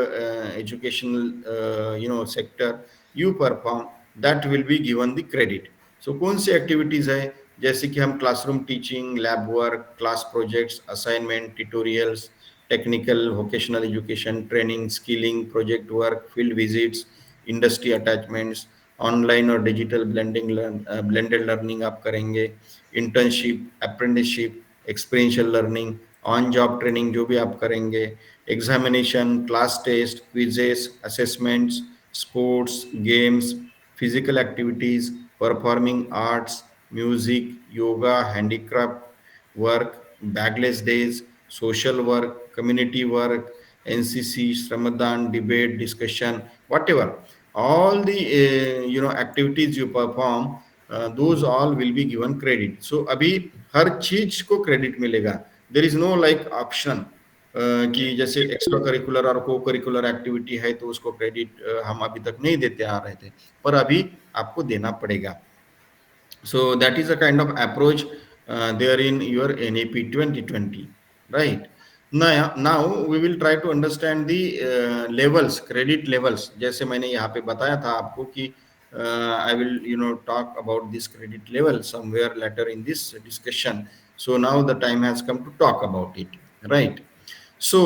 [SPEAKER 1] educational sector you perform, that will be given the credit. सो कौन सी एक्टिविटीज है, जैसे कि हम classroom teaching, lab work, class projects, assignment, tutorials, technical vocational education, training, skilling, project work, field visits, industry attachments, online और digital blended learning आप करेंगे, internship, apprenticeship, experiential learning, on job training जो भी आप करेंगे, examination, class test, quizzes, assessments, sports, games, physical activities, performing arts, music, yoga, handicraft work, bagless days, social work, community work, NCC, Ramadan, debate, discussion, whatever. All the activities you perform, those all will be given credit. So अभी हर चीज को credit मिलेगा. There is no like option कि जैसे extra curricular और को curricular activity है तो उसको क्रेडिट हम अभी तक नहीं देते आ रहे थे, पर अभी आपको देना पड़ेगा. So that is a kind of approach there in your NEP 2020, right? Now we will try to understand the levels, credit levels. जैसे मैंने यहाँ पे बताया था आपको कि I will talk about this credit level somewhere later in this discussion. So now the time has come to talk about it, right? So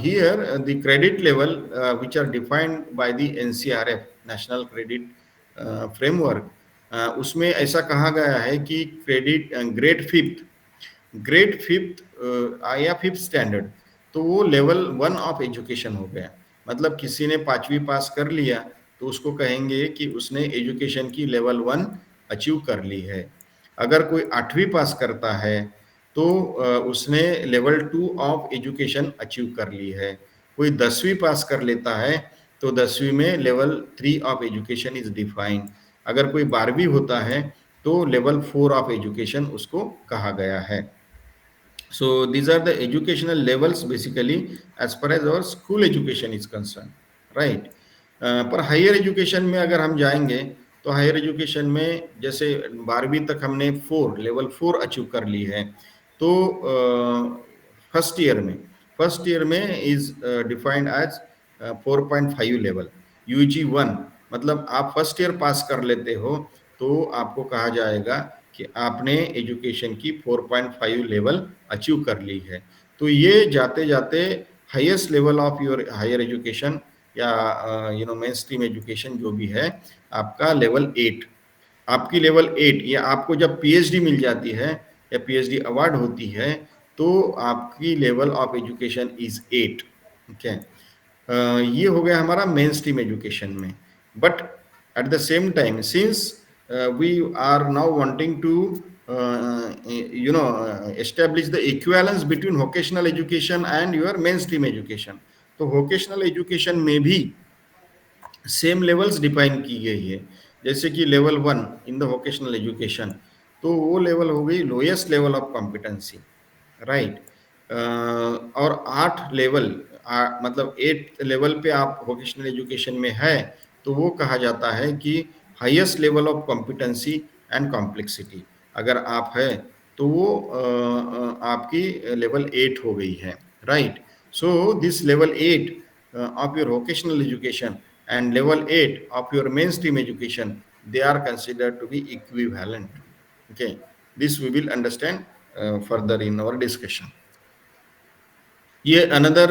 [SPEAKER 1] here the credit level which are defined by the NCRF, National Credit Framework, उसमें ऐसा कहा गया है कि credit grade fifth या 5th standard, तो वो level 1 of education हो गया. मतलब किसी ने 5वीं पास कर लिया तो उसको कहेंगे कि उसने एजुकेशन की लेवल 1 अचीव कर ली है. अगर कोई 8वीं पास करता है तो उसने लेवल 2 ऑफ एजुकेशन अचीव कर ली है. कोई 10वीं पास कर लेता है तो 10वीं में level 3 of education is defined. अगर कोई 12वीं होता है तो लेवल 4 ऑफ एजुकेशन उसको कहा गया है. So these are the educational levels basically as far as our school education is concerned, right? पर हायर एजुकेशन में अगर हम जाएंगे तो हायर एजुकेशन में जैसे 12वीं तक हमने लेवल 4 अचीव कर ली है, तो फर्स्ट ईयर में is defined as 4.5 level. UG1 मतलब आप फर्स्ट ईयर पास कर लेते हो तो आपको कहा जाएगा कि आपने एजुकेशन की 4.5 लेवल अचीव कर ली है। तो ये जाते जाते highest level of your higher education या मेन स्ट्रीम एजुकेशन जो भी है आपका लेवल 8। आपकी लेवल 8 या आपको जब पीएचडी मिल जाती है या पीएचडी अवार्ड होती है तो आपकी level of education is 8। Okay, ये हो गया हमारा मेन स्ट्रीम एजुकेशन में। But at the same time since we are now wanting to establish the equivalence between vocational education and your mainstream education, तो vocational education में भी same levels define की गई है। जैसे कि level 1 in the vocational education, तो वो लेवल हो गई lowest level of competency, right. और 8 लेवल मतलब 8 लेवल पे आप वोकेशनल एजुकेशन में है तो वो कहा जाता है कि highest level of competency and complexity. अगर आप है तो वो आपकी लेवल 8 हो गई है, right. So this level 8 of your vocational education and level 8 of your mainstream education, they are considered to be equivalent. Okay, this we will understand further in our discussion. ये another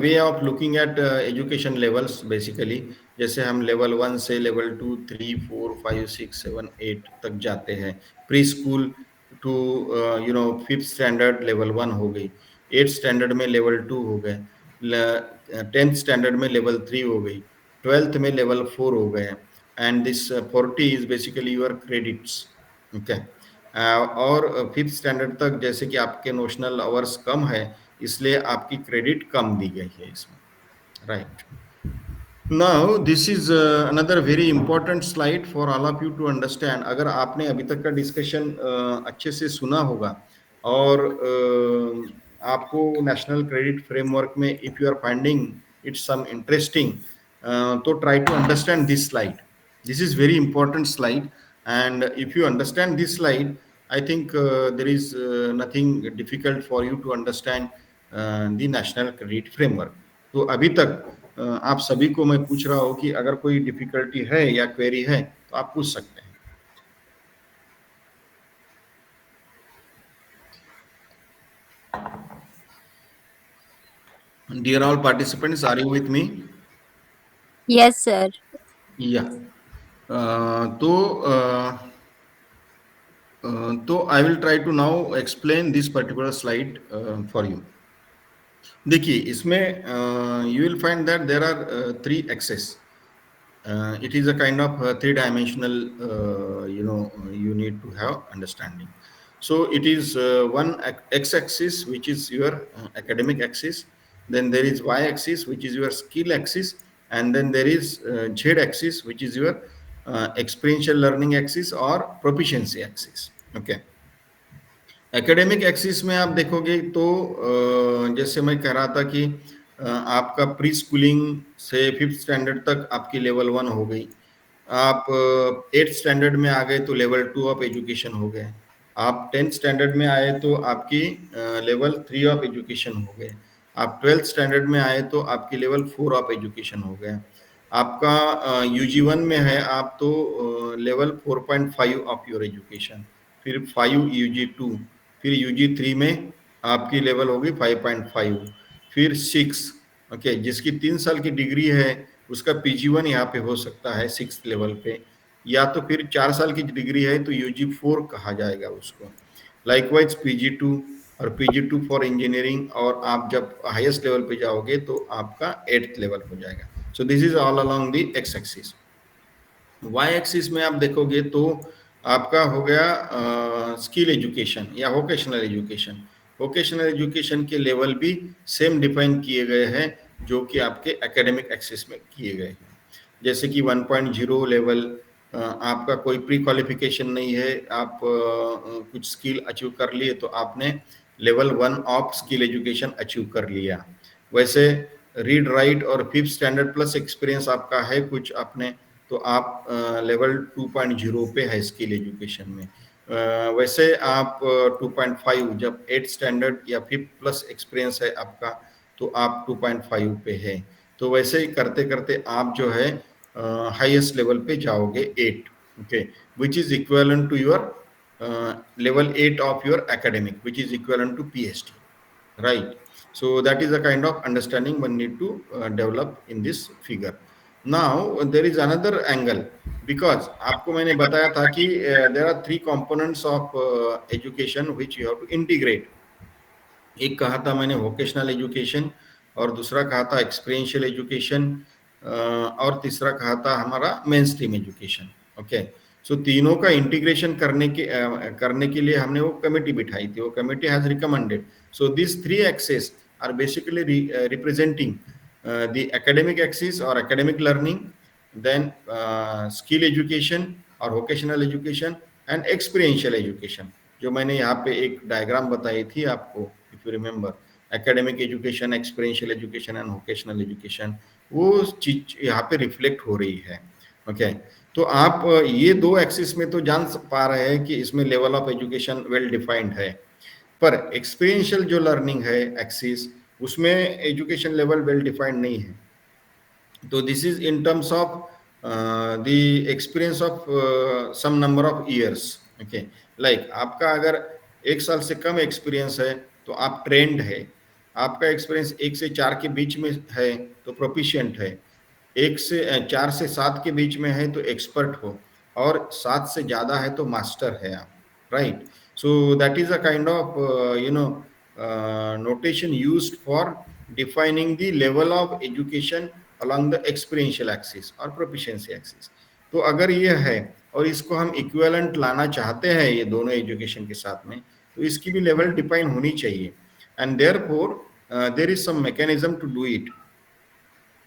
[SPEAKER 1] way of looking at education levels basically, जैसे हम level 1 से level 2, 3, 4, 5, 6, 7, 8 तक जाते हैं। Pre school to 5th standard level 1 हो गई, 8th standard में लेवल 2 हो गए, 10th स्टैंडर्ड में लेवल 3 हो गई, 12th में लेवल 4 हो गए। And this 40 is basically your credits. Okay, और 5th स्टैंडर्ड तक जैसे कि आपके नोशनल आवर्स कम है इसलिए आपकी क्रेडिट कम दी गई है इसमें, right. Now this is another very important slide for all of you to understand. अगर आपने अभी तक का डिस्कशन अच्छे से सुना होगा और आपको नेशनल क्रेडिट फ्रेमवर्क में if you are finding it some interesting, तो try to understand this slide. This is very important slide and if you understand this slide, I think there is nothing difficult for you to understand the national credit framework. तो अभी तक आप सभी को मैं पूछ रहा हूँ कि अगर कोई डिफिकल्टी है या क्वेरी है तो आप पूछ सकते हैं। Dear all participants, are you with me?
[SPEAKER 4] Yes, sir.
[SPEAKER 1] Yeah. तो I will try to now explain this particular slide for you. देखिए इसमें you will find that there are 3 axes. It is a kind of 3-dimensional you need to have understanding. So it is one x-axis which is your academic axis, then there is y-axis which is your skill axis, and then there is z-axis which is your experiential learning axis or proficiency axis. Okay, academic axis में आप देखोगे तो जैसे मैं कह रहा था कि आपका प्री स्कूलिंग से 5th स्टैंडर्ड तक आपकी लेवल 1 हो गई, आप 8th स्टैंडर्ड में आ गए तो लेवल 2 ऑफ एजुकेशन हो गए, आप 10th स्टैंडर्ड में आए तो आपकी लेवल 3 ऑफ एजुकेशन हो गए, आप 12th स्टैंडर्ड में आए तो आपकी लेवल 4 ऑफ एजुकेशन हो गया, आपका UG1 में है आप तो लेवल 4.5 ऑफ योर एजुकेशन, फिर 5 UG2, फिर UG3 में आपकी लेवल होगी 5.5, फिर 6। ओके, जिसकी 3 साल की डिग्री है उसका PG1 यहाँ पे हो सकता है 6th लेवल पे, या तो फिर 4 साल की डिग्री है तो UG4 कहा जाएगा उसको। लाइकवाइज PG2 और PG2 फॉर इंजीनियरिंग, और आप जब हाईएस्ट लेवल पे जाओगे तो आपका 8th लेवल हो जाएगा। So this is all along the X axis. Y axis में आप देखोगे तो आपका हो गया स्किल एजुकेशन या वोकेशनल एजुकेशन। वोकेशनल एजुकेशन के लेवल भी सेम डिफाइन किए गए हैं जो कि आपके एकेडमिक एक्सिस में किए गए हैं। जैसे कि 1.0 लेवल, आपका कोई प्री क्वालिफिकेशन नहीं है, आप कुछ स्किल अचीव कर लिए तो आपने level 1 of skill education achieve कर लिया। वैसे रीड राइट और 5th स्टैंडर्ड प्लस एक्सपीरियंस आपका है कुछ आपने, तो आप लेवल 2.0 पे है स्किल एजुकेशन में। वैसे आप 2.5 जब 8th स्टैंडर्ड या 5th प्लस एक्सपीरियंस है आपका तो आप 2.5 पे है। तो वैसे ही करते करते आप जो है हाईएस्ट लेवल पे जाओगे 8, okay, which is equivalent to your level 8 of your academic, which is equivalent to PhD, right? So that is the kind of understanding one need to develop in this figure. Now there is another angle, because आपको मैंने बताया था कि there are three components of education which you have to integrate. एक कहा था मैंने vocational education, और दूसरा कहा था एक्सपीरियंशियल एजुकेशन, और तीसरा कहा था हमारा मेन स्ट्रीम एजुकेशन, ओके। सो तीनों का इंटीग्रेशन करने के लिए हमने वो कमेटी बिठाई थी। वो committee has recommended, so this three axes are basically representing the academic axis और academic learning, then skill education और vocational education, and experiential education, जो मैंने यहाँ पे एक डायग्राम बताई थी आपको, if you remember, academic education, experiential education and vocational education, वो चीज यहाँ पे रिफ्लेक्ट हो रही है, ओके। तो आप ये दो एक्सिस में तो जान पा रहे हैं कि इसमें level of education well defined है, पर एक्सपीरियंशियल जो लर्निंग है एक्सिस, उसमें एजुकेशन लेवल वेल डिफाइंड नहीं है। तो this is in terms of the experience of some number of years, okay. Like आपका अगर 1 साल से कम एक्सपीरियंस है तो आप ट्रेंड है, आपका एक्सपीरियंस 1 से 4 के बीच में है तो प्रोफिशिएंट है, 4 से 7 के बीच में है तो एक्सपर्ट हो, और 7 से ज्यादा है तो मास्टर है आप, right? So that is a kind of notation used for defining the level of education along the experiential axis और proficiency axis। तो अगर ये है और इसको हम इक्विवेलेंट लाना चाहते हैं ये दोनों एजुकेशन के साथ में, तो इसकी भी लेवल डिफाइन होनी चाहिए, and therefore there is some mechanism to do it.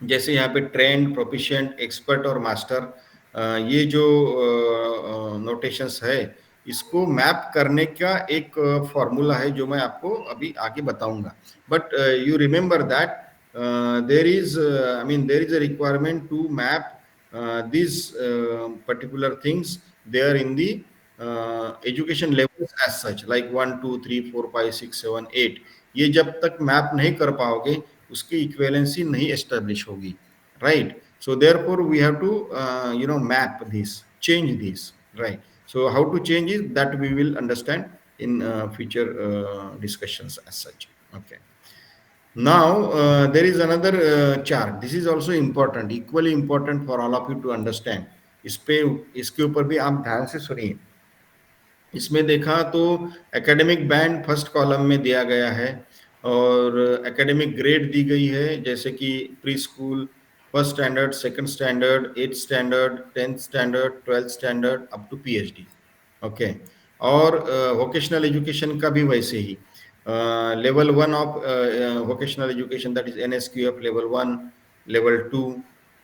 [SPEAKER 1] जैसे यहाँ पे ट्रेंड, प्रोफिशिएंट, एक्सपर्ट और मास्टर, ये जो नोटेशंस है, इसको मैप करने का एक फॉर्मूला है जो मैं आपको अभी आगे बताऊंगा। But you remember that there is there is a requirement to map these particular things there in the education levels as such, like 1 2 3 4 5 6 7 8। ये जब तक मैप नहीं कर पाओगे उसकी इक्विवेलेंसी नहीं एस्टेब्लिश होगी, right? So therefore we have to map this, change this, right? So how to change it, that we will understand in future discussions as such, okay. Now there is another chart. This is also important, equally important for all of you to understand। इसके ऊपर भी आप ध्यान से सुनिए। इसमें देखा तो एकेडमिक बैंड फर्स्ट कॉलम में दिया गया है, और एकेडमिक ग्रेड दी गई है, जैसे कि pre school, first standard, second standard, 8th standard, 10th standard, 12th standard up to PhD, okay. और वोकेशनल एजुकेशन का भी वैसे ही level 1 of vocational education, that is NSQF level 1, level 2,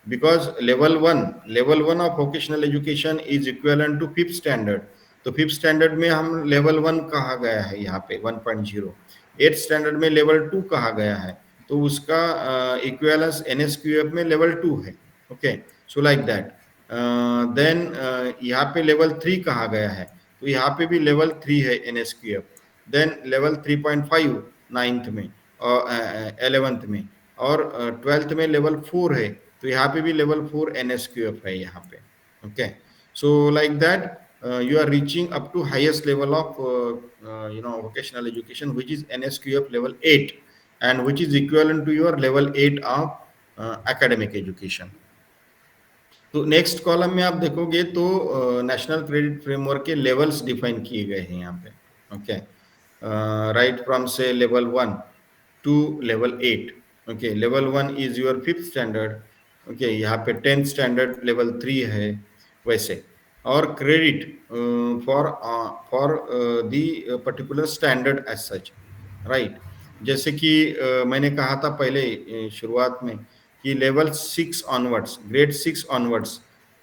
[SPEAKER 1] because level 1 of vocational education is equivalent to 5th standard. तो 5th standard में हम level 1 कहा गया है यहाँ पे 1.0, 8th स्टैंडर्ड में लेवल 2 कहा गया है, तो उसका इक्विवेलेंस एनएसक्यूएफ में लेवल 2 है, okay. So like that. Then यहाँ पे लेवल 3 कहा गया है, तो यहाँ पे भी लेवल 3 है एनएसक्यूएफ। देन लेवल 3.5 9th में और 11th में, और 12th में लेवल 4 है, तो यहाँ पे भी लेवल 4 एनएसक्यूएफ है यहाँ पे, okay. So like that you are reaching up to highest level of vocational education, which is NSQF level 8, and which is equivalent to your level 8 of academic education। तो next column में आप देखोगे तो national credit framework के levels define किए गए हैं यहाँ पे, ओके। राइट फ्रॉम से level 1 to level 8, okay. Level 1 is your 5th standard, okay. यहाँ पे 10th स्टैंडर्ड लेवल 3 है वैसे, और credit for the particular standard as such, right? जैसे कि मैंने कहा था पहले शुरुआत में कि level 6 onwards, grade 6 onwards,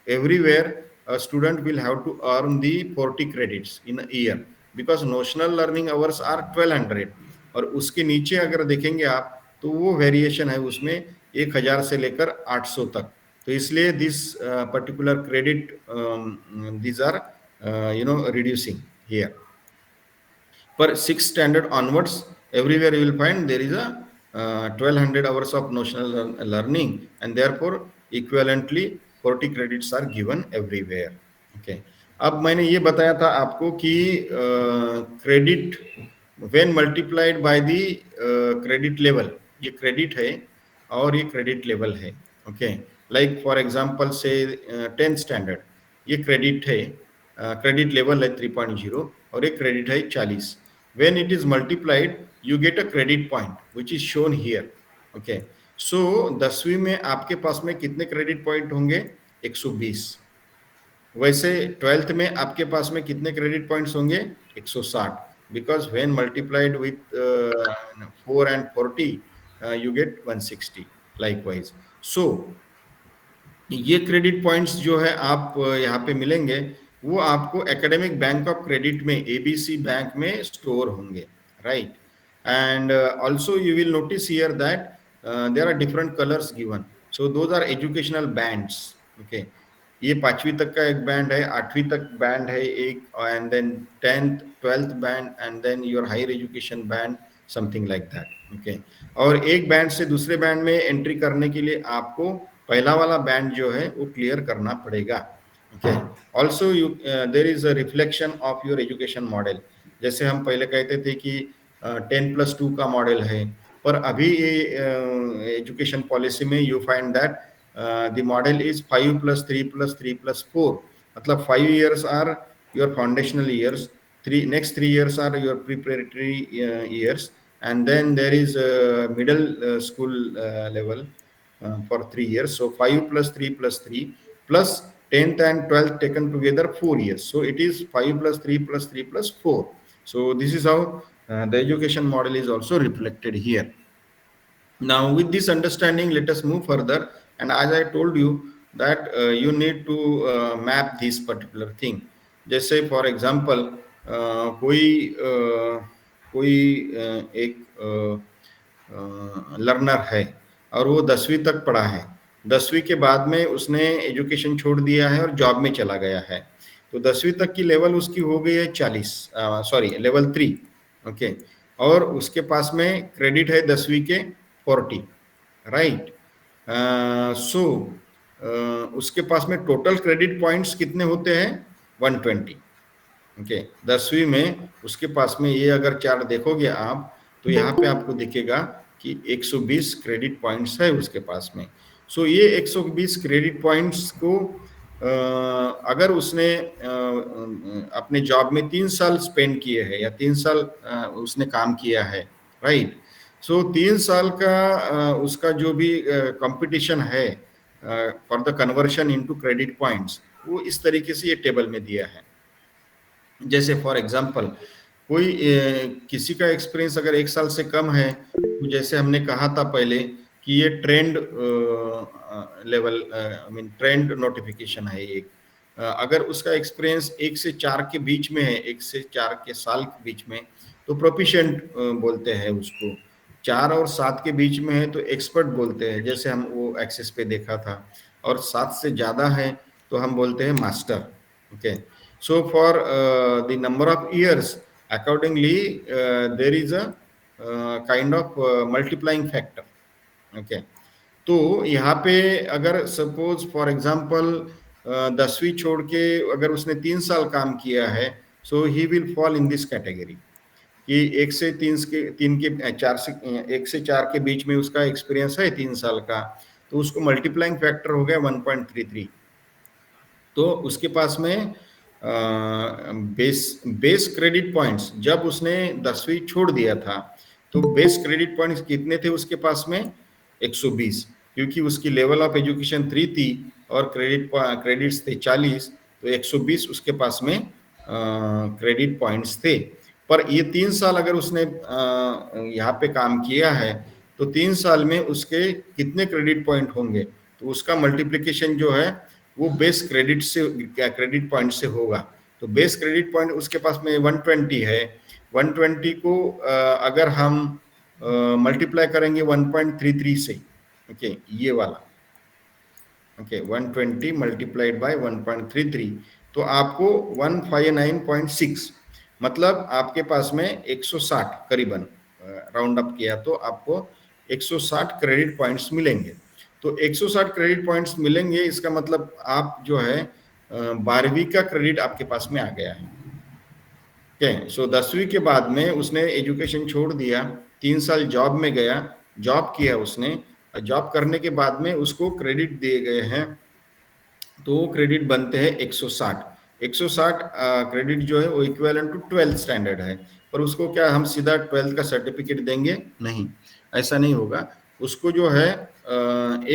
[SPEAKER 1] everywhere a student will have to earn the 40 credits in a year, because notional learning hours are 1200, और उसके नीचे अगर देखेंगे आप तो वो वेरिएशन है उसमें 1000 से लेकर 800 तक। तो इसलिए this particular credit these are reducing here। पर 6th standard onwards everywhere you will find there is a 1200 hours of notional learning, and therefore equivalently 40 credits are given everywhere. Okay. अब मैंने ये बताया था आपको कि credit when multiplied by the credit level, ये credit है और ये क्रेडिट लेवल है. ओके, लाइक फॉर एग्जांपल से 10th स्टैंडर्ड, ये क्रेडिट है, क्रेडिट लेवल है 3.0 और ये क्रेडिट है 40. When it is multiplied you get a credit point which is shown here. Okay, so 10वीं में आपके पास में कितने क्रेडिट पॉइंट होंगे? 120. वैसे 12th में आपके पास में कितने क्रेडिट पॉइंट्स होंगे? 160, because when multiplied with 4 and 40 you get 160 likewise. So ये क्रेडिट पॉइंट्स जो है आप यहाँ पे मिलेंगे, वो आपको एकेडमिक बैंक ऑफ क्रेडिट में, एबीसी बैंक में स्टोर होंगे, right? And also you will notice here that there are different colors given, so those are educational bands. Okay, ये 5वीं तक का एक बैंड है, 8वीं तक बैंड है एक, and then 10th 12th band, and then your higher education band, something like that. Okay, और एक बैंड से दूसरे बैंड में एंट्री करने के लिए आपको पहला वाला बैंड जो है वो क्लियर करना पड़ेगा. Okay, also you there is a reflection of your education model. जैसे हम पहले कहते थे कि 10+2 का मॉडल है, पर अभी ये एजुकेशन पॉलिसी में you find that the model is 5+3+3+4, मतलब 5 years are your foundational years, next 3 years are your preparatory years, and then there is middle school level for 3 years. So 5+3+3 plus 10th and 12th taken together 4 years. So it is 5+3+3+4. So this is how the education model is also reflected here. Now with this understanding, let us move further, and as I told you that you need to map this particular thing. जैसे for example कोई एक learner है और वो 10वीं तक पढ़ा है, 10वीं के बाद में उसने एजुकेशन छोड़ दिया है और जॉब में चला गया है, तो 10वीं तक की लेवल उसकी हो गई है 40, सॉरी लेवल 3. ओके, और उसके पास में क्रेडिट है 10वीं के 40, राइट? सो उसके पास में टोटल क्रेडिट पॉइंट्स कितने होते हैं? 120. ओके, 10वीं में उसके पास में ये अगर चार्ट देखोगे आप, तो यहाँ पे आपको दिखेगा कि 120 क्रेडिट पॉइंट्स है उसके पास में. सो ये 120 क्रेडिट पॉइंट्स को अगर उसने अपने जॉब में 3 साल स्पेंड किए हैं या 3 साल उसने काम किया है, राइट? सो 3 साल का उसका जो भी कंपटीशन है for the conversion into credit points, वो इस तरीके से ये टेबल में दिया है. जैसे फॉर एग्जांपल कोई किसी का एक्सपीरियंस अगर 1 साल से कम है, तो जैसे हमने कहा था पहले कि ये trend level, I mean trend notification है एक. अगर उसका एक्सपीरियंस 1 से 4 के बीच में है, 1 से 4 के साल के बीच में, तो प्रोफिशिएंट बोलते हैं उसको. 4 और 7 के बीच में है तो एक्सपर्ट बोलते हैं, जैसे हम वो एक्सेस पे देखा था. और 7 से ज़्यादा है तो हम बोलते हैं master. Okay, so for the number of years accordingly there is a kind of multiplying factor. Okay, तो यहाँ पे अगर सपोज फॉर एग्जांपल 10वीं छोड़ के अगर उसने 3 साल काम किया है, so he will fall in this category कि 1 से 4 के बीच में उसका एक्सपीरियंस है 3 साल का, तो उसको मल्टीप्लाइंग फैक्टर हो गया 1.33. तो उसके पास में बेस क्रेडिट पॉइंट्स, जब उसने 10वीं छोड़ दिया था तो बेस क्रेडिट पॉइंट्स कितने थे उसके पास में? 120, क्योंकि उसकी लेवल ऑफ एजुकेशन 3 थी और क्रेडिट्स थे 40, तो 120 उसके पास में क्रेडिट पॉइंट्स थे. पर ये 3 साल अगर उसने यहाँ पे काम किया है, तो 3 साल में उसके कितने क्रेडिट पॉइंट होंगे? तो उसका मल्टीप्लिकेशन जो है वो बेस क्रेडिट से, क्रेडिट पॉइंट से होगा. तो बेस क्रेडिट पॉइंट उसके पास में 120 है. 120 को अगर हम मल्टीप्लाई करेंगे 1.33 से, ओके, ये वाला, ओके, 120 मल्टीप्लाइड बाय 1.33, तो आपको 159.6, मतलब आपके पास में 160 करीबन, राउंड अप किया तो आपको 160 क्रेडिट पॉइंट्स मिलेंगे। तो 160 क्रेडिट पॉइंट्स मिलेंगे, इसका मतलब आप जो है 12वीं का क्रेडिट आपके पास में आ गया है। ओके, सो 10वीं के बाद में उसने एजुकेशन छोड़ दिया, 3 साल जॉब में गया, जॉब किया उसने, जॉब करने के बाद में उसको क्रेडिट दिए गए हैं, तो वो क्रेडिट बनते हैं 160। 160 क्रेडिट जो है वो इक्विवेलेंट टू 12th स्टैंडर्ड है। पर उसको क्या हम सीधा 12th का सर्टिफिकेट देंगे? नहीं, ऐसा नहीं होगा। उसको जो है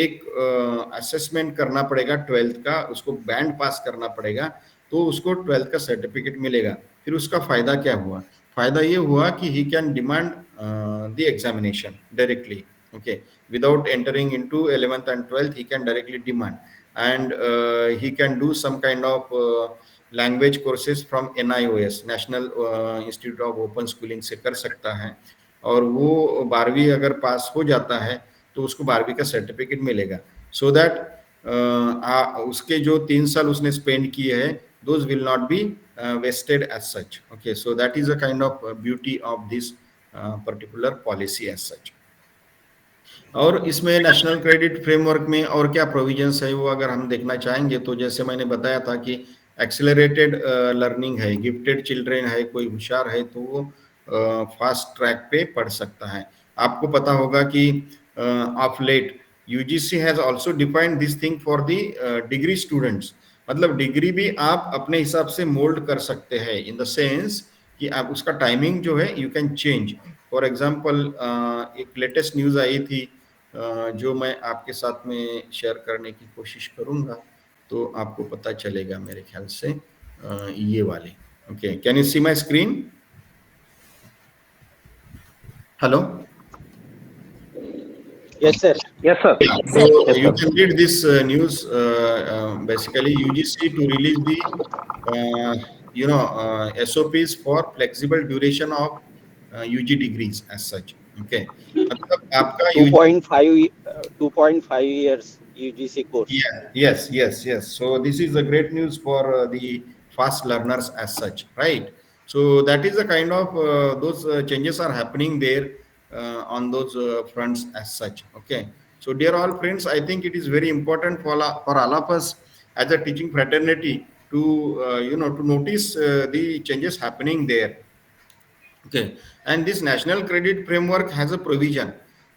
[SPEAKER 1] एक असेसमेंट करना पड़ेगा 12th का, उसको बैंड पास करना पड़ेगा, तो उसको 12th का सर्टिफिकेट मिलेगा। फिर उसका फायदा क्या हुआ? फायदा ये हुआ कि he can demand the examination directly, okay, without entering into 11th and 12th, he can directly demand, and he can do some kind of language courses from NIOS, National Institute of Open Schooling से कर सकता है। और वो 12वीं अगर पास हो जाता है तो उसको 12वीं का सर्टिफिकेट मिलेगा, सो दैट उसके जो 3 साल उसने स्पेंड किए हैं, those will not be wasted as such. Okay, so that is a kind of beauty of this particular policy as such. और इसमें नेशनल क्रेडिट फ्रेमवर्क में और क्या प्रोविजंस है वो अगर हम देखना चाहेंगे, तो जैसे मैंने बताया था कि एक्सेलरेटेड लर्निंग है, गिफ्टेड चिल्ड्रेन है, कोई होशियार है तो वो फास्ट ट्रैक पे पढ़ सकता है। आपको पता होगा कि of late UGC has also defined this thing for the degree students, मतलब डिग्री भी आप अपने हिसाब से मोल्ड कर सकते हैं, इन द सेंस कि आप उसका टाइमिंग जो है you can change. For example एक लेटेस्ट न्यूज़ आई थी जो मैं आपके साथ में शेयर करने की कोशिश करूंगा, तो आपको पता चलेगा मेरे ख्याल से ये वाली। Okay, can you see my screen? Hello?
[SPEAKER 5] Yes, sir.
[SPEAKER 6] Yes, sir.
[SPEAKER 1] So you can read this news. Basically, UGC to release the SOPs for flexible duration of UG degrees as such. Okay, मतलब आपका
[SPEAKER 5] 2.5 years UGC course.
[SPEAKER 1] Yeah, yes. So this is a great news for the fast learners as such, right? So that is the kind of those changes are happening there on those fronts as such. Okay. So dear all friends, I think it is very important for all of us as a teaching fraternity to to notice the changes happening there. Okay, and this national credit framework has a provision,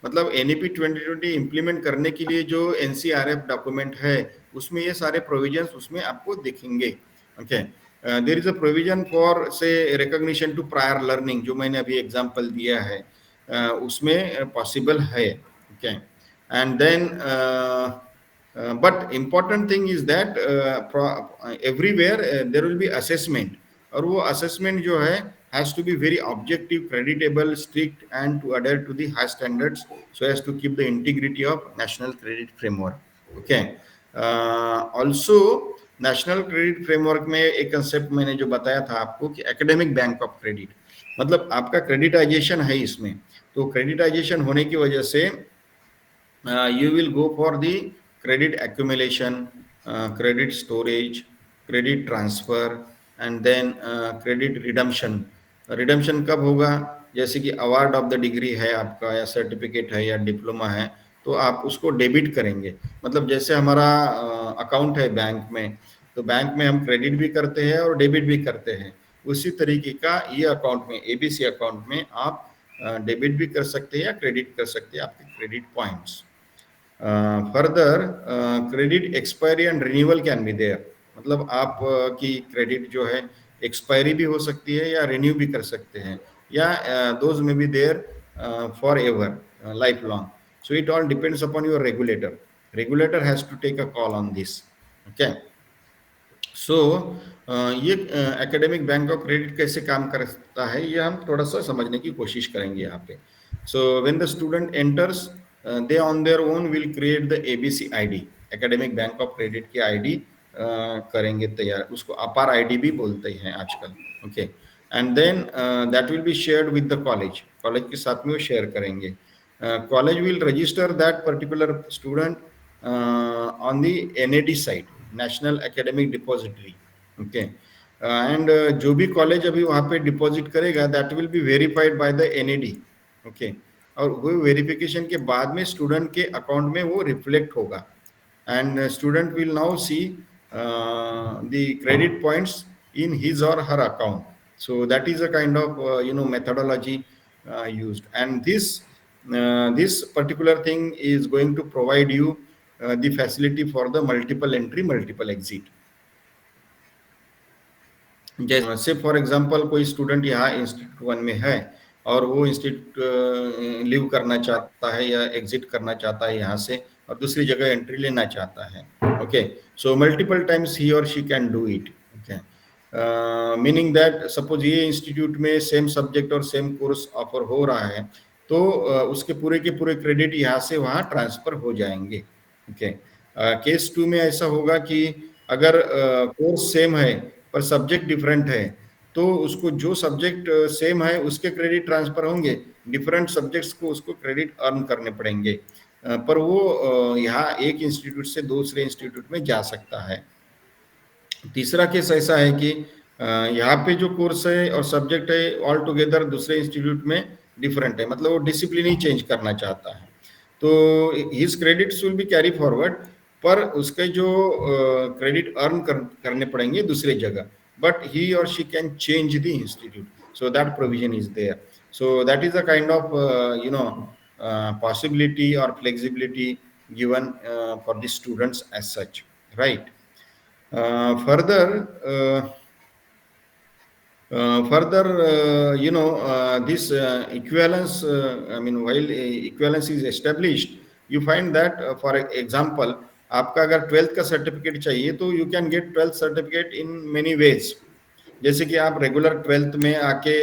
[SPEAKER 1] मतलब NEP 2020 implement करने के लिए जो NCRF document है उसमें ये सारे provisions उसमें आपको दिखेंगे। Okay, there is a provision for से रिकॉग्निशन टू प्रायर लर्निंग, जो मैंने अभी एग्जांपल दिया है, उसमें पॉसिबल है। Okay, and then but important thing is that everywhere there will be assessment, और वो असेसमेंट जो है has to be very objective, creditable, strict, and to adhere to the high standards so as to keep the integrity of national credit framework. Okay. Also national credit framework में एक concept मैंने जो बताया था आपको कि academic bank of credit, मतलब आपका क्रेडिटाइजेशन है इसमें, तो क्रेडिटाइजेशन होने की वजह से you will go for the credit accumulation, credit storage, credit transfer, and then credit redemption. Redemption कब होगा? जैसे कि अवार्ड ऑफ द डिग्री है आपका, या सर्टिफिकेट है, या डिप्लोमा है, तो आप उसको डेबिट करेंगे। मतलब जैसे हमारा अकाउंट है बैंक में, तो बैंक में हम क्रेडिट भी करते हैं और डेबिट भी करते हैं, उसी तरीके का ये अकाउंट में, एबीसी अकाउंट में आप डेबिट भी कर सकते हैं या क्रेडिट कर सकते हैं आपके credit points. Further credit expiry and renewal can be there, मतलब आप की क्रेडिट जो है एक्सपायरी भी हो सकती है या रिन्यू भी कर सकते हैं, या those may be there forever, lifelong. So it all depends upon your regulator. Regulator has to take a call on this. Okay, so ये एकेडमिक बैंक ऑफ क्रेडिट कैसे काम करता है ये हम थोड़ा सा समझने की कोशिश करेंगे यहाँ पे। So when the student enters, they on their own will create the ABC ID, academic bank of credit की आईडी करेंगे तैयार, उसको अपार आईडी भी बोलते हैं आजकल। Okay, and then that will be shared with the college, college के साथ में वो शेयर करेंगे। College will register that particular student on the NAD site, national academic depository. Okay, and जो भी कॉलेज अभी वहाँ पे डिपॉजिट करेगा that will be verified by the NAD. Okay, और वो वेरिफिकेशन के बाद में स्टूडेंट के अकाउंट में वो रिफ्लेक्ट होगा, and student will now see the credit points in his or her account. So that is a kind of methodology used, and this particular thing is going to provide you the facility for the multiple entry multiple exit. जैसे for example कोई student यहाँ institute 1 में है और वो institute leave करना चाहता है या एग्जिट करना चाहता है यहाँ से और दूसरी जगह एंट्री लेना चाहता है, ओके, सो मल्टीपल टाइम्स ही और she can do it, okay, meaning that suppose ये इंस्टीट्यूट में सेम सब्जेक्ट और सेम कोर्स ऑफर हो रहा है तो उसके पूरे के पूरे क्रेडिट यहाँ से वहाँ ट्रांसफर हो जाएंगे, ओके। केस 2 में ऐसा होगा कि अगर कोर्स सेम है पर सब्जेक्ट डिफरेंट है तो उसको जो सब्जेक्ट सेम है उसके क्रेडिट ट्रांसफर होंगे, डिफरेंट सब्जेक्ट्स को उसको क्रेडिट अर्न करने पड़ेंगे, पर वो यहाँ एक इंस्टीट्यूट से दूसरे इंस्टीट्यूट में जा सकता है। तीसरा केस ऐसा है कि यहाँ पे जो कोर्स है और सब्जेक्ट है ऑल टुगेदर दूसरे इंस्टीट्यूट में डिफरेंट है, मतलब वो डिसिप्लिन ही चेंज करना चाहता है, तो his credits will be carry forward, पर उसके जो क्रेडिट अर्न करने पड़ेंगे दूसरे जगह, बट ही और she can change the institute, so that provision is there, so that is a kind of possibility or flexibility given for the students as such, right? Further, this equivalence, I mean, while equivalence is established, you find that for example आपका अगर 12th का certificate चाहिए तो you can get 12th certificate in many ways, जैसे कि आप regular 12th में आके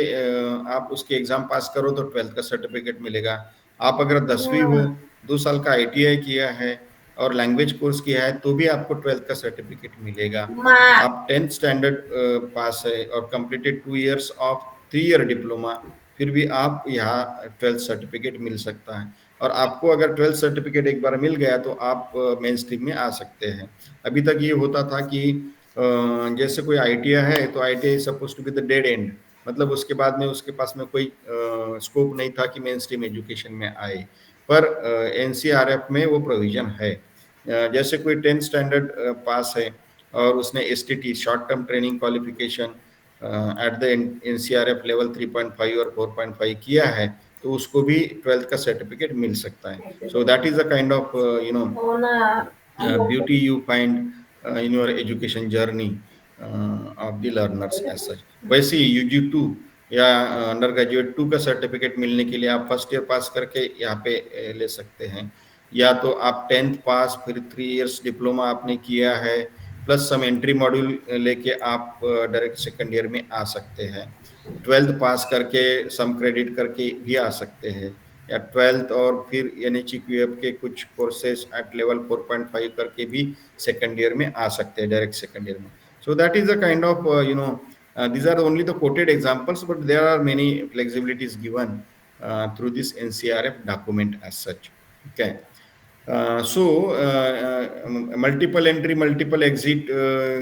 [SPEAKER 1] आप उसके एग्जाम पास करो तो 12th का सर्टिफिकेट मिलेगा, आप अगर 10वीं हो 2 साल का ITI किया है और लैंग्वेज कोर्स किया है तो भी आपको 12th का सर्टिफिकेट मिलेगा, आप 10th स्टैंडर्ड पास है और completed 2 years of 3 year diploma, फिर भी आप यहाँ 12th सर्टिफिकेट मिल सकता है, और आपको अगर 12th सर्टिफिकेट एक बार मिल गया तो आप मेन स्ट्रीम में आ सकते हैं। अभी तक ये होता था कि जैसे कोई ITI है तो ITI suppose to be the dead end, मतलब उसके बाद में उसके पास में कोई स्कोप नहीं था कि मेन स्ट्रीम एजुकेशन में आए, पर NCRF में वो प्रोविजन है। जैसे कोई 10th स्टैंडर्ड पास है और उसने STT short term training qualification at the NCRF level 3.5 और 4.5 किया है तो उसको भी 12th का सर्टिफिकेट मिल सकता है, सो that is a kind of beauty you find in your education journey of the learners as such। वैसे ही UG2 या अंडर ग्रेजुएट 2 का सर्टिफिकेट मिलने के लिए आप फर्स्ट ईयर पास करके यहाँ पे ले सकते हैं, या तो आप 10th पास फिर 3 years डिप्लोमा आपने किया है प्लस सम एंट्री मॉड्यूल लेके आप डायरेक्ट सेकंड ईयर में आ सकते हैं, 12th पास करके सम क्रेडिट करके भी आ सकते हैं, या 12th और फिर NHEQF के कुछ कोर्सेज एट लेवल 4.5 करके भी सेकंड ईयर में आ सकते हैं डायरेक्ट सेकंड ईयर में, so that is a kind of these are only the quoted examples, but there are many flexibilities given through this NCRF document as such, okay। So multiple entry multiple exit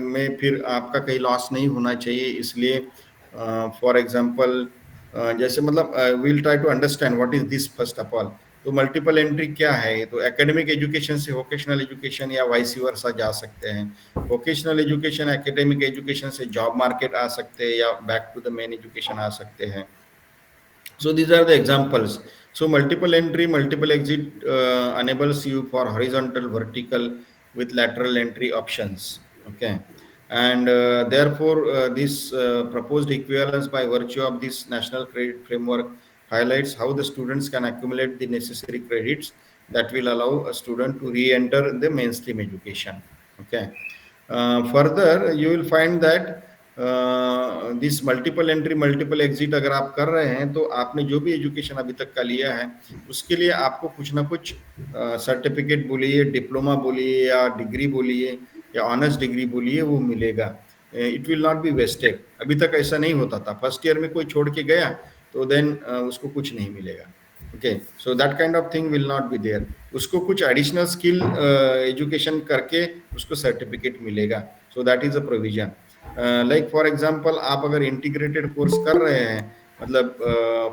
[SPEAKER 1] में फिर आपका कहीं loss नहीं होना चाहिए, इसलिए for example जैसे मतलब we'll try to understand what is this first of all. तो मल्टीपल एंट्री क्या है, तो एकेडमिक एजुकेशन से वोकेशनल एजुकेशन या वाइस वर्सा जा सकते हैं, वोकेशनल एजुकेशन एकेडमिक एजुकेशन से जॉब मार्केट आ सकते हैं या back to the main education आ सकते हैं, so these are the examples। So multiple entry multiple exit enables you for horizontal vertical with lateral entry options, okay, and therefore this proposed equivalence by virtue of this national credit framework highlights how the students can accumulate the necessary credits that will allow a student to re-enter the mainstream education, okay। Further you will find that this multiple entry multiple exit अगर आप कर रहे हैं तो आपने जो भी education अभी तक का लिया है उसके लिए आपको कुछ ना कुछ सर्टिफिकेट बोलिए, डिप्लोमा बोलिए या डिग्री बोलिए या ऑनर्स डिग्री बोलिए, वो मिलेगा, it will not be wasted. अभी तक ऐसा नहीं होता था, फर्स्ट ईयर में कोई छोड़ के गया तो देन उसको कुछ नहीं मिलेगा, okay, so that kind of thing will not be there, उसको कुछ एडिशनल स्किल एजुकेशन करके उसको सर्टिफिकेट मिलेगा, so that is a provision. Like for example आप अगर इंटीग्रेटेड कोर्स कर रहे हैं मतलब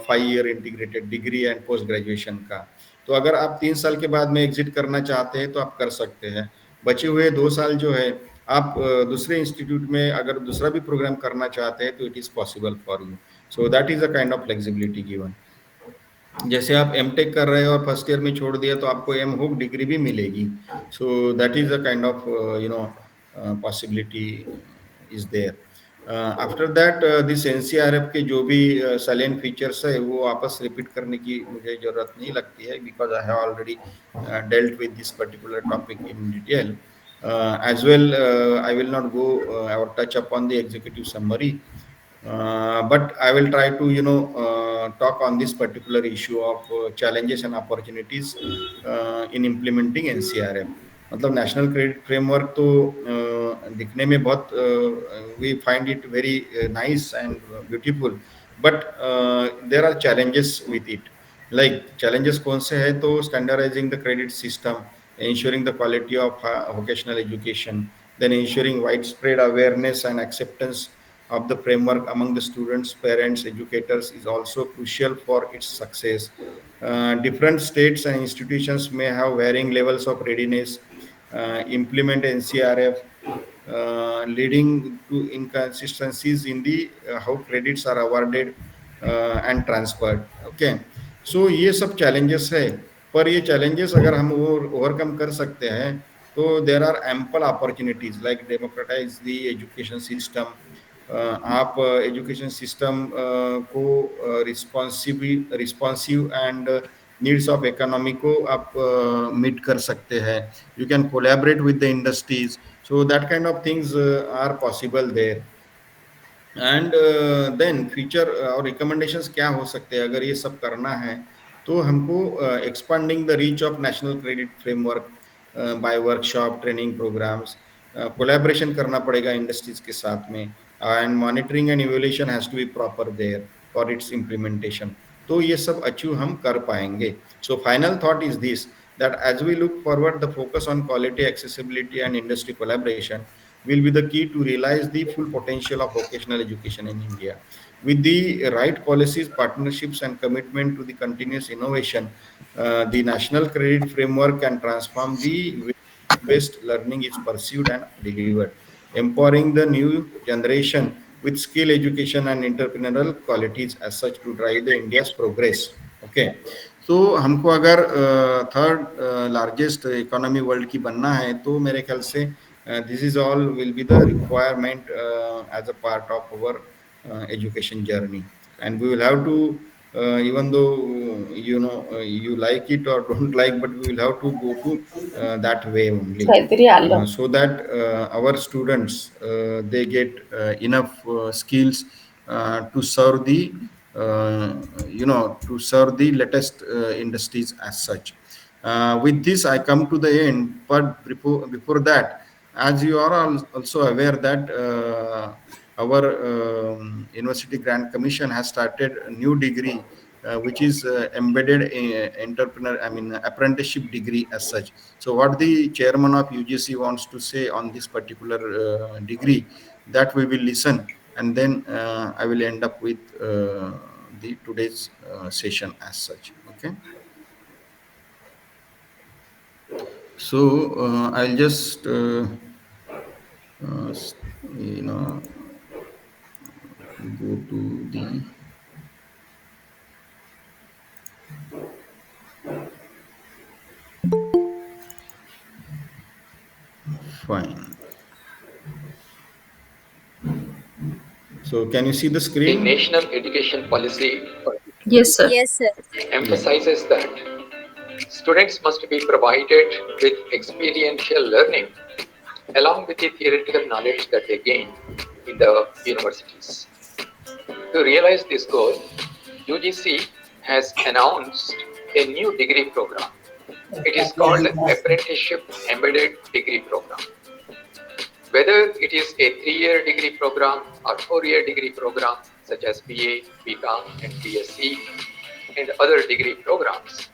[SPEAKER 1] 5 year integrated degree and post graduation का। तो अगर आप 3 साल के बाद में एग्जिट करना चाहते हैं तो आप कर सकते हैं। बचे हुए 2 साल जो है आप दूसरे इंस्टीट्यूट में अगर दूसरा भी प्रोग्राम करना चाहते हैं तो it is possible for you. So that is a kind of flexibility given. जैसे आप एमटेक कर रहे हो और फर्स्ट ईयर में छोड़ दिया तो आपको एम हुक डिग्री भी मिलेगी। So that is a kind of possibility is there. After that this NCRF के जो भी साइलेंट फीचर्स है वो वापस रिपीट करने की मुझे जरूरत नहीं लगती है, because I have already dealt with this particular topic in detail. As well, I will not go or touch upon the executive summary. But I will try to talk on this particular issue of challenges and opportunities in implementing NCRF। मतलब national credit framework तो दिखने में बहुत we find it very nice and beautiful, but there are challenges with it. Like challenges कौन से हैं? तो standardising the credit system, ensuring the quality of vocational education, then ensuring widespread awareness and acceptance of the framework among the students, parents, educators is also crucial for its success. Different states and institutions may have varying levels of readiness. Implement NCRF, leading to inconsistencies in the how credits are awarded and transferred. Okay, so ये सब challenges है, पर ये challenges अगर हम overcome कर सकते हैं तो there are ample opportunities like democratize the education system। आप एजुकेशन सिस्टम को responsive and needs of economy को आप मीट कर सकते हैं। You can collaborate with the industries, so that kind of things are possible there. And then future और recommendations क्या हो सकते हैं अगर ये सब करना है? तो हमको expanding the reach of national credit framework by workshop, training programmes, collaboration करना पड़ेगा इंडस्ट्रीज के साथ में, and monitoring and evaluation has to be proper there for its implementation. तो ये सब अचीव हम कर पाएंगे। So final thought is this, that as we look forward, the focus on quality, accessibility and industry collaboration will be the key to realize the full potential of vocational education in India. With the right policies, partnerships and commitment to the continuous innovation, the national credit framework can transform the way based learning is pursued and delivered, empowering the new generation with skill education and entrepreneurial qualities as such to drive the India's progress. Okay, तो हमको अगर third largest economy world की बनना है तो मेरे ख्याल से this is all will be the requirement as a part of our education journey, and we will have to even though you like it or don't like, but we will have to go to that way only, so that our students they get enough skills to serve the to serve the latest industries as such. With this I come to the end, but before that, as you are also aware that our University Grant Commission has started a new degree which is embedded entrepreneur, I mean apprenticeship degree as such. So what the chairman of UGC wants to say on this particular degree, that we will listen, and then I will end up with the today's session as such. Okay, so I'll just you know go to the fine. So can you see the
[SPEAKER 6] The
[SPEAKER 1] screen?
[SPEAKER 6] national education policy
[SPEAKER 2] Yes, sir.
[SPEAKER 4] Yes, sir.
[SPEAKER 6] emphasizes that students must be provided with experiential learning along with the theoretical knowledge that they gain in the universities. To realize this goal, UGC has announced a new degree program. It is called Apprenticeship Embedded Degree Program. Whether it is a 3-year degree program or 4-year degree program such as BA, BCom and BSc and other degree programs,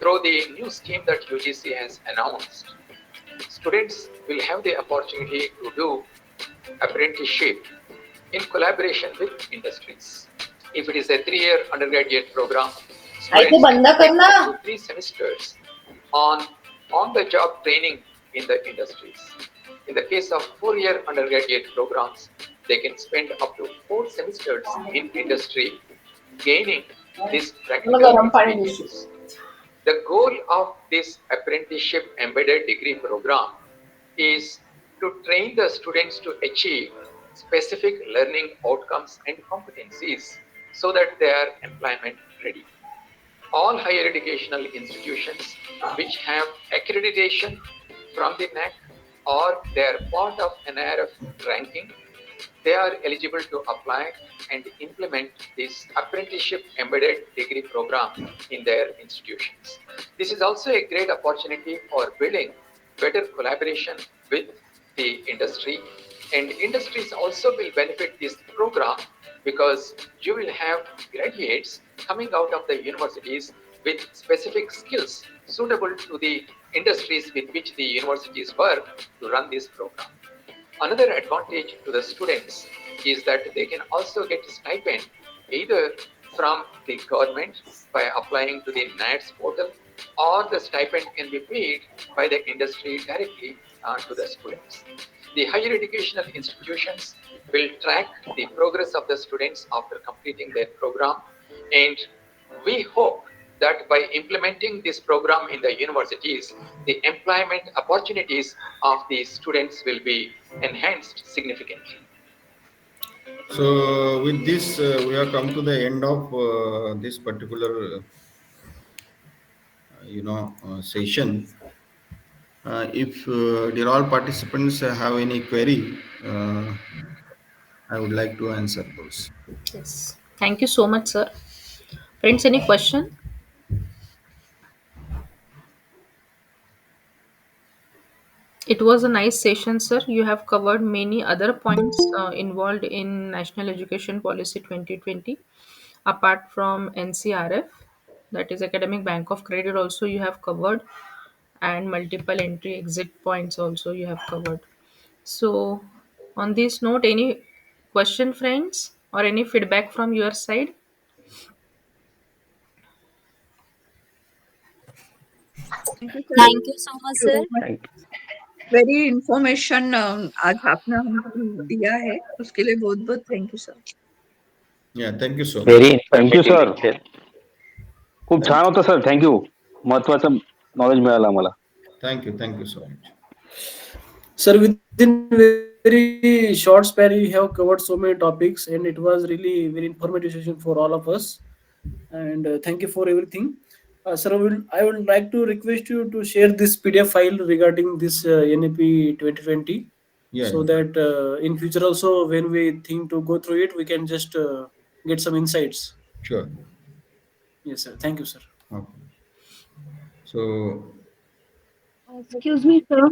[SPEAKER 6] through the new scheme that UGC has announced, students will have the opportunity to do apprenticeship in collaboration with industries. If it is a 3-year undergraduate program,
[SPEAKER 2] आई तो
[SPEAKER 6] students
[SPEAKER 2] बंद
[SPEAKER 6] can take
[SPEAKER 2] करना.
[SPEAKER 6] up to 3 semesters on the job training in the industries. In the case of 4-year undergraduate programs, they can spend up to 4 semesters in industry, gaining this practical
[SPEAKER 2] गरम पाणी देशील.
[SPEAKER 6] experience. The goal of this apprenticeship embedded degree program is to train the students to achieve specific learning outcomes and competencies so that they are employment ready. All higher educational institutions which have accreditation from the NAC or they are part of NIRF ranking, they are eligible to apply and implement this apprenticeship embedded degree program in their institutions. This is also a great opportunity for building better collaboration with the industry, and industries also will benefit this program because you will have graduates coming out of the universities with specific skills suitable to the industries with which the universities work to run this program. Another advantage to the students is that they can also get stipend either from the government by applying to the NATS portal, or the stipend can be paid by the industry directly to the students. The higher educational institutions will track the progress of the students after completing their program, and we hope that by implementing this program in the universities, the employment opportunities of the students will be enhanced significantly.
[SPEAKER 1] So with this, we have come to the end of this particular, session. If dear all participants have any query, I would like to answer those.
[SPEAKER 2] Yes. Thank you so much, sir. Friends, any question? It was a nice session, sir. You have covered many other points involved in National Education Policy 2020, apart from NCRF, that is Academic Bank of Credit, also you have covered, and multiple entry exit points also you have covered. So, on this note, any question, friends, or any feedback from your side?
[SPEAKER 7] Thank you sir,
[SPEAKER 4] Thank you so much, sir.
[SPEAKER 7] Very information आज आपने हमको दिया है, उसके लिए बहुत बहुत thank you sir.
[SPEAKER 1] Yeah, thank you so much.
[SPEAKER 8] Very thank you sir. खूप छान होतं सर. थँक्यू. महत्वाचं नॉलेज मिळालं आम्हाला.
[SPEAKER 1] Thank you so much.
[SPEAKER 9] Sir, within very short span, you have covered so many topics, and it was really very informative session for all of us. And thank you for everything. Sir, I would like to request you to share this PDF file regarding this NAP 2020,
[SPEAKER 1] Yeah.
[SPEAKER 9] so that in future also, when we think to go through it, we can just get some insights.
[SPEAKER 1] Sure.
[SPEAKER 9] Yes, sir. Thank you, sir.
[SPEAKER 1] Okay. So,
[SPEAKER 10] Excuse me, sir.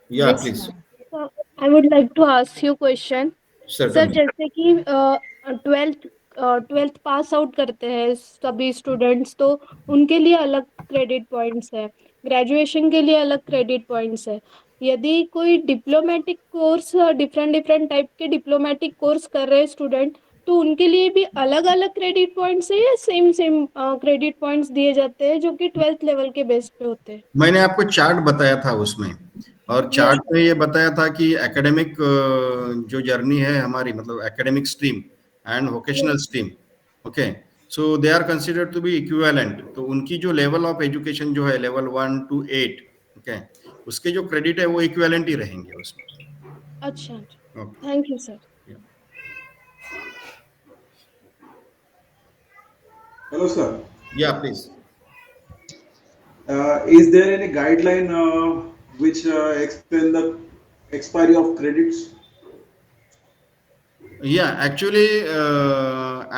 [SPEAKER 1] yeah,
[SPEAKER 2] Yes,
[SPEAKER 1] please.
[SPEAKER 10] Sir, I would like to ask you question. Sir
[SPEAKER 1] Certainly.
[SPEAKER 10] जैसे कि twelfth pass out करते हैं सभी students, तो उनके लिए अलग credit points है, ग्रेजुएशन के लिए अलग क्रेडिट पॉइंट्स है. यदि कोई डिप्लोमेटिक कोर्स, डिफरेंट टाइप के डिप्लोमेटिक कोर्स कर रहे हैं स्टूडेंट, तो उनके लिए भी अलग अलग क्रेडिट पॉइंट्स है या सेम क्रेडिट पॉइंट्स दिए जाते हैं जो कि 12th लेवल के बेस पे होते हैं?
[SPEAKER 1] मैंने आपको चार्ट बताया था उसमें, और चार्ट में ये बताया था कि एकेडमिक जो जर्नी है हमारी, मतलब academic stream and vocational stream, okay, so they are considered to be equivalent. तो उनकी जो लेवल ऑफ एजुकेशन जो है लेवल 1 to 8, ओके, उसके जो क्रेडिट है वो इक्विवेलेंट ही रहेंगे उसमें.
[SPEAKER 10] अच्छा, thank you sir.
[SPEAKER 11] Hello, sir.
[SPEAKER 1] Yeah, please.
[SPEAKER 11] Is there any guideline which explain the expiry of credits?
[SPEAKER 1] Yeah, actually,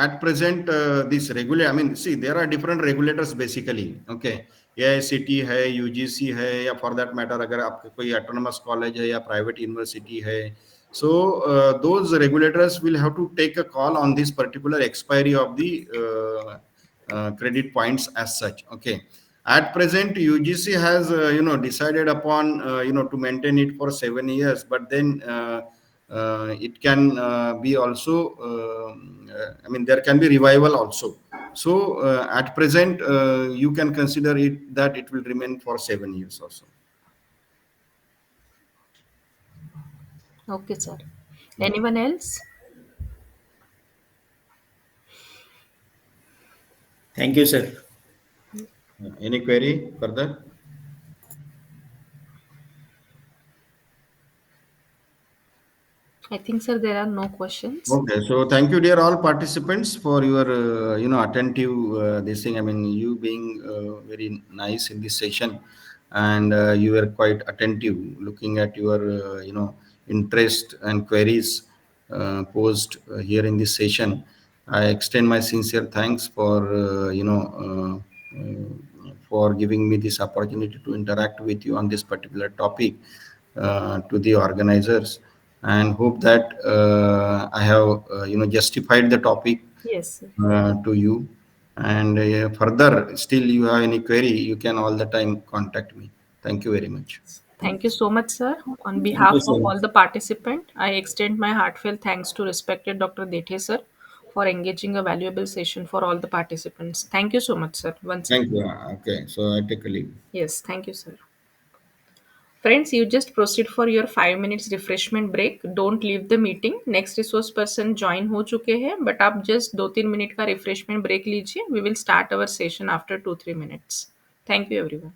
[SPEAKER 1] at present, this I mean, see, there are different regulators basically. Okay, AICT है, UGC है, या for that matter, अगर आपका कोई autonomous college है या private university है, so those regulators will have to take a call on this particular expiry of the credit points as such. Okay, at present, UGC has decided upon to maintain it for 7 years, but then it can be also, I mean, there can be revival also. So at present, you can consider it that it will remain for 7 years or so.
[SPEAKER 2] Okay, sir. Anyone else?
[SPEAKER 3] Thank you, sir.
[SPEAKER 1] Any query further?
[SPEAKER 2] I think, sir, there are no questions.
[SPEAKER 1] Okay, so thank you, dear all participants, for your attentive this thing. I mean, you being very nice in this session, and you were quite attentive, looking at your interest and queries posed here in this session. I extend my sincere thanks for for giving me this opportunity to interact with you on this particular topic, to the organizers, and hope that I have justified the topic
[SPEAKER 2] Yes, sir.
[SPEAKER 1] to you. And further, still you have any query, you can all the time contact me. Thank you very much.
[SPEAKER 2] Thank you so much, sir. On
[SPEAKER 3] Thank
[SPEAKER 2] behalf
[SPEAKER 3] you,
[SPEAKER 2] of
[SPEAKER 3] sir.
[SPEAKER 2] all the participants, I extend my heartfelt thanks to respected Dr. Dethe, sir, for engaging a valuable session for all the participants. Thank you so much, sir. Once
[SPEAKER 1] Thank
[SPEAKER 2] again.
[SPEAKER 1] you. Okay, so I take a leave.
[SPEAKER 2] Yes, thank you, sir. Friends, you just proceed for your 5 minutes refreshment break. Don't leave the meeting. Next resource person join हो चुके हैं, but आप just 2-3 minute का refreshment break लीजिए. We will start our session after 2-3 minutes. Thank you, everyone.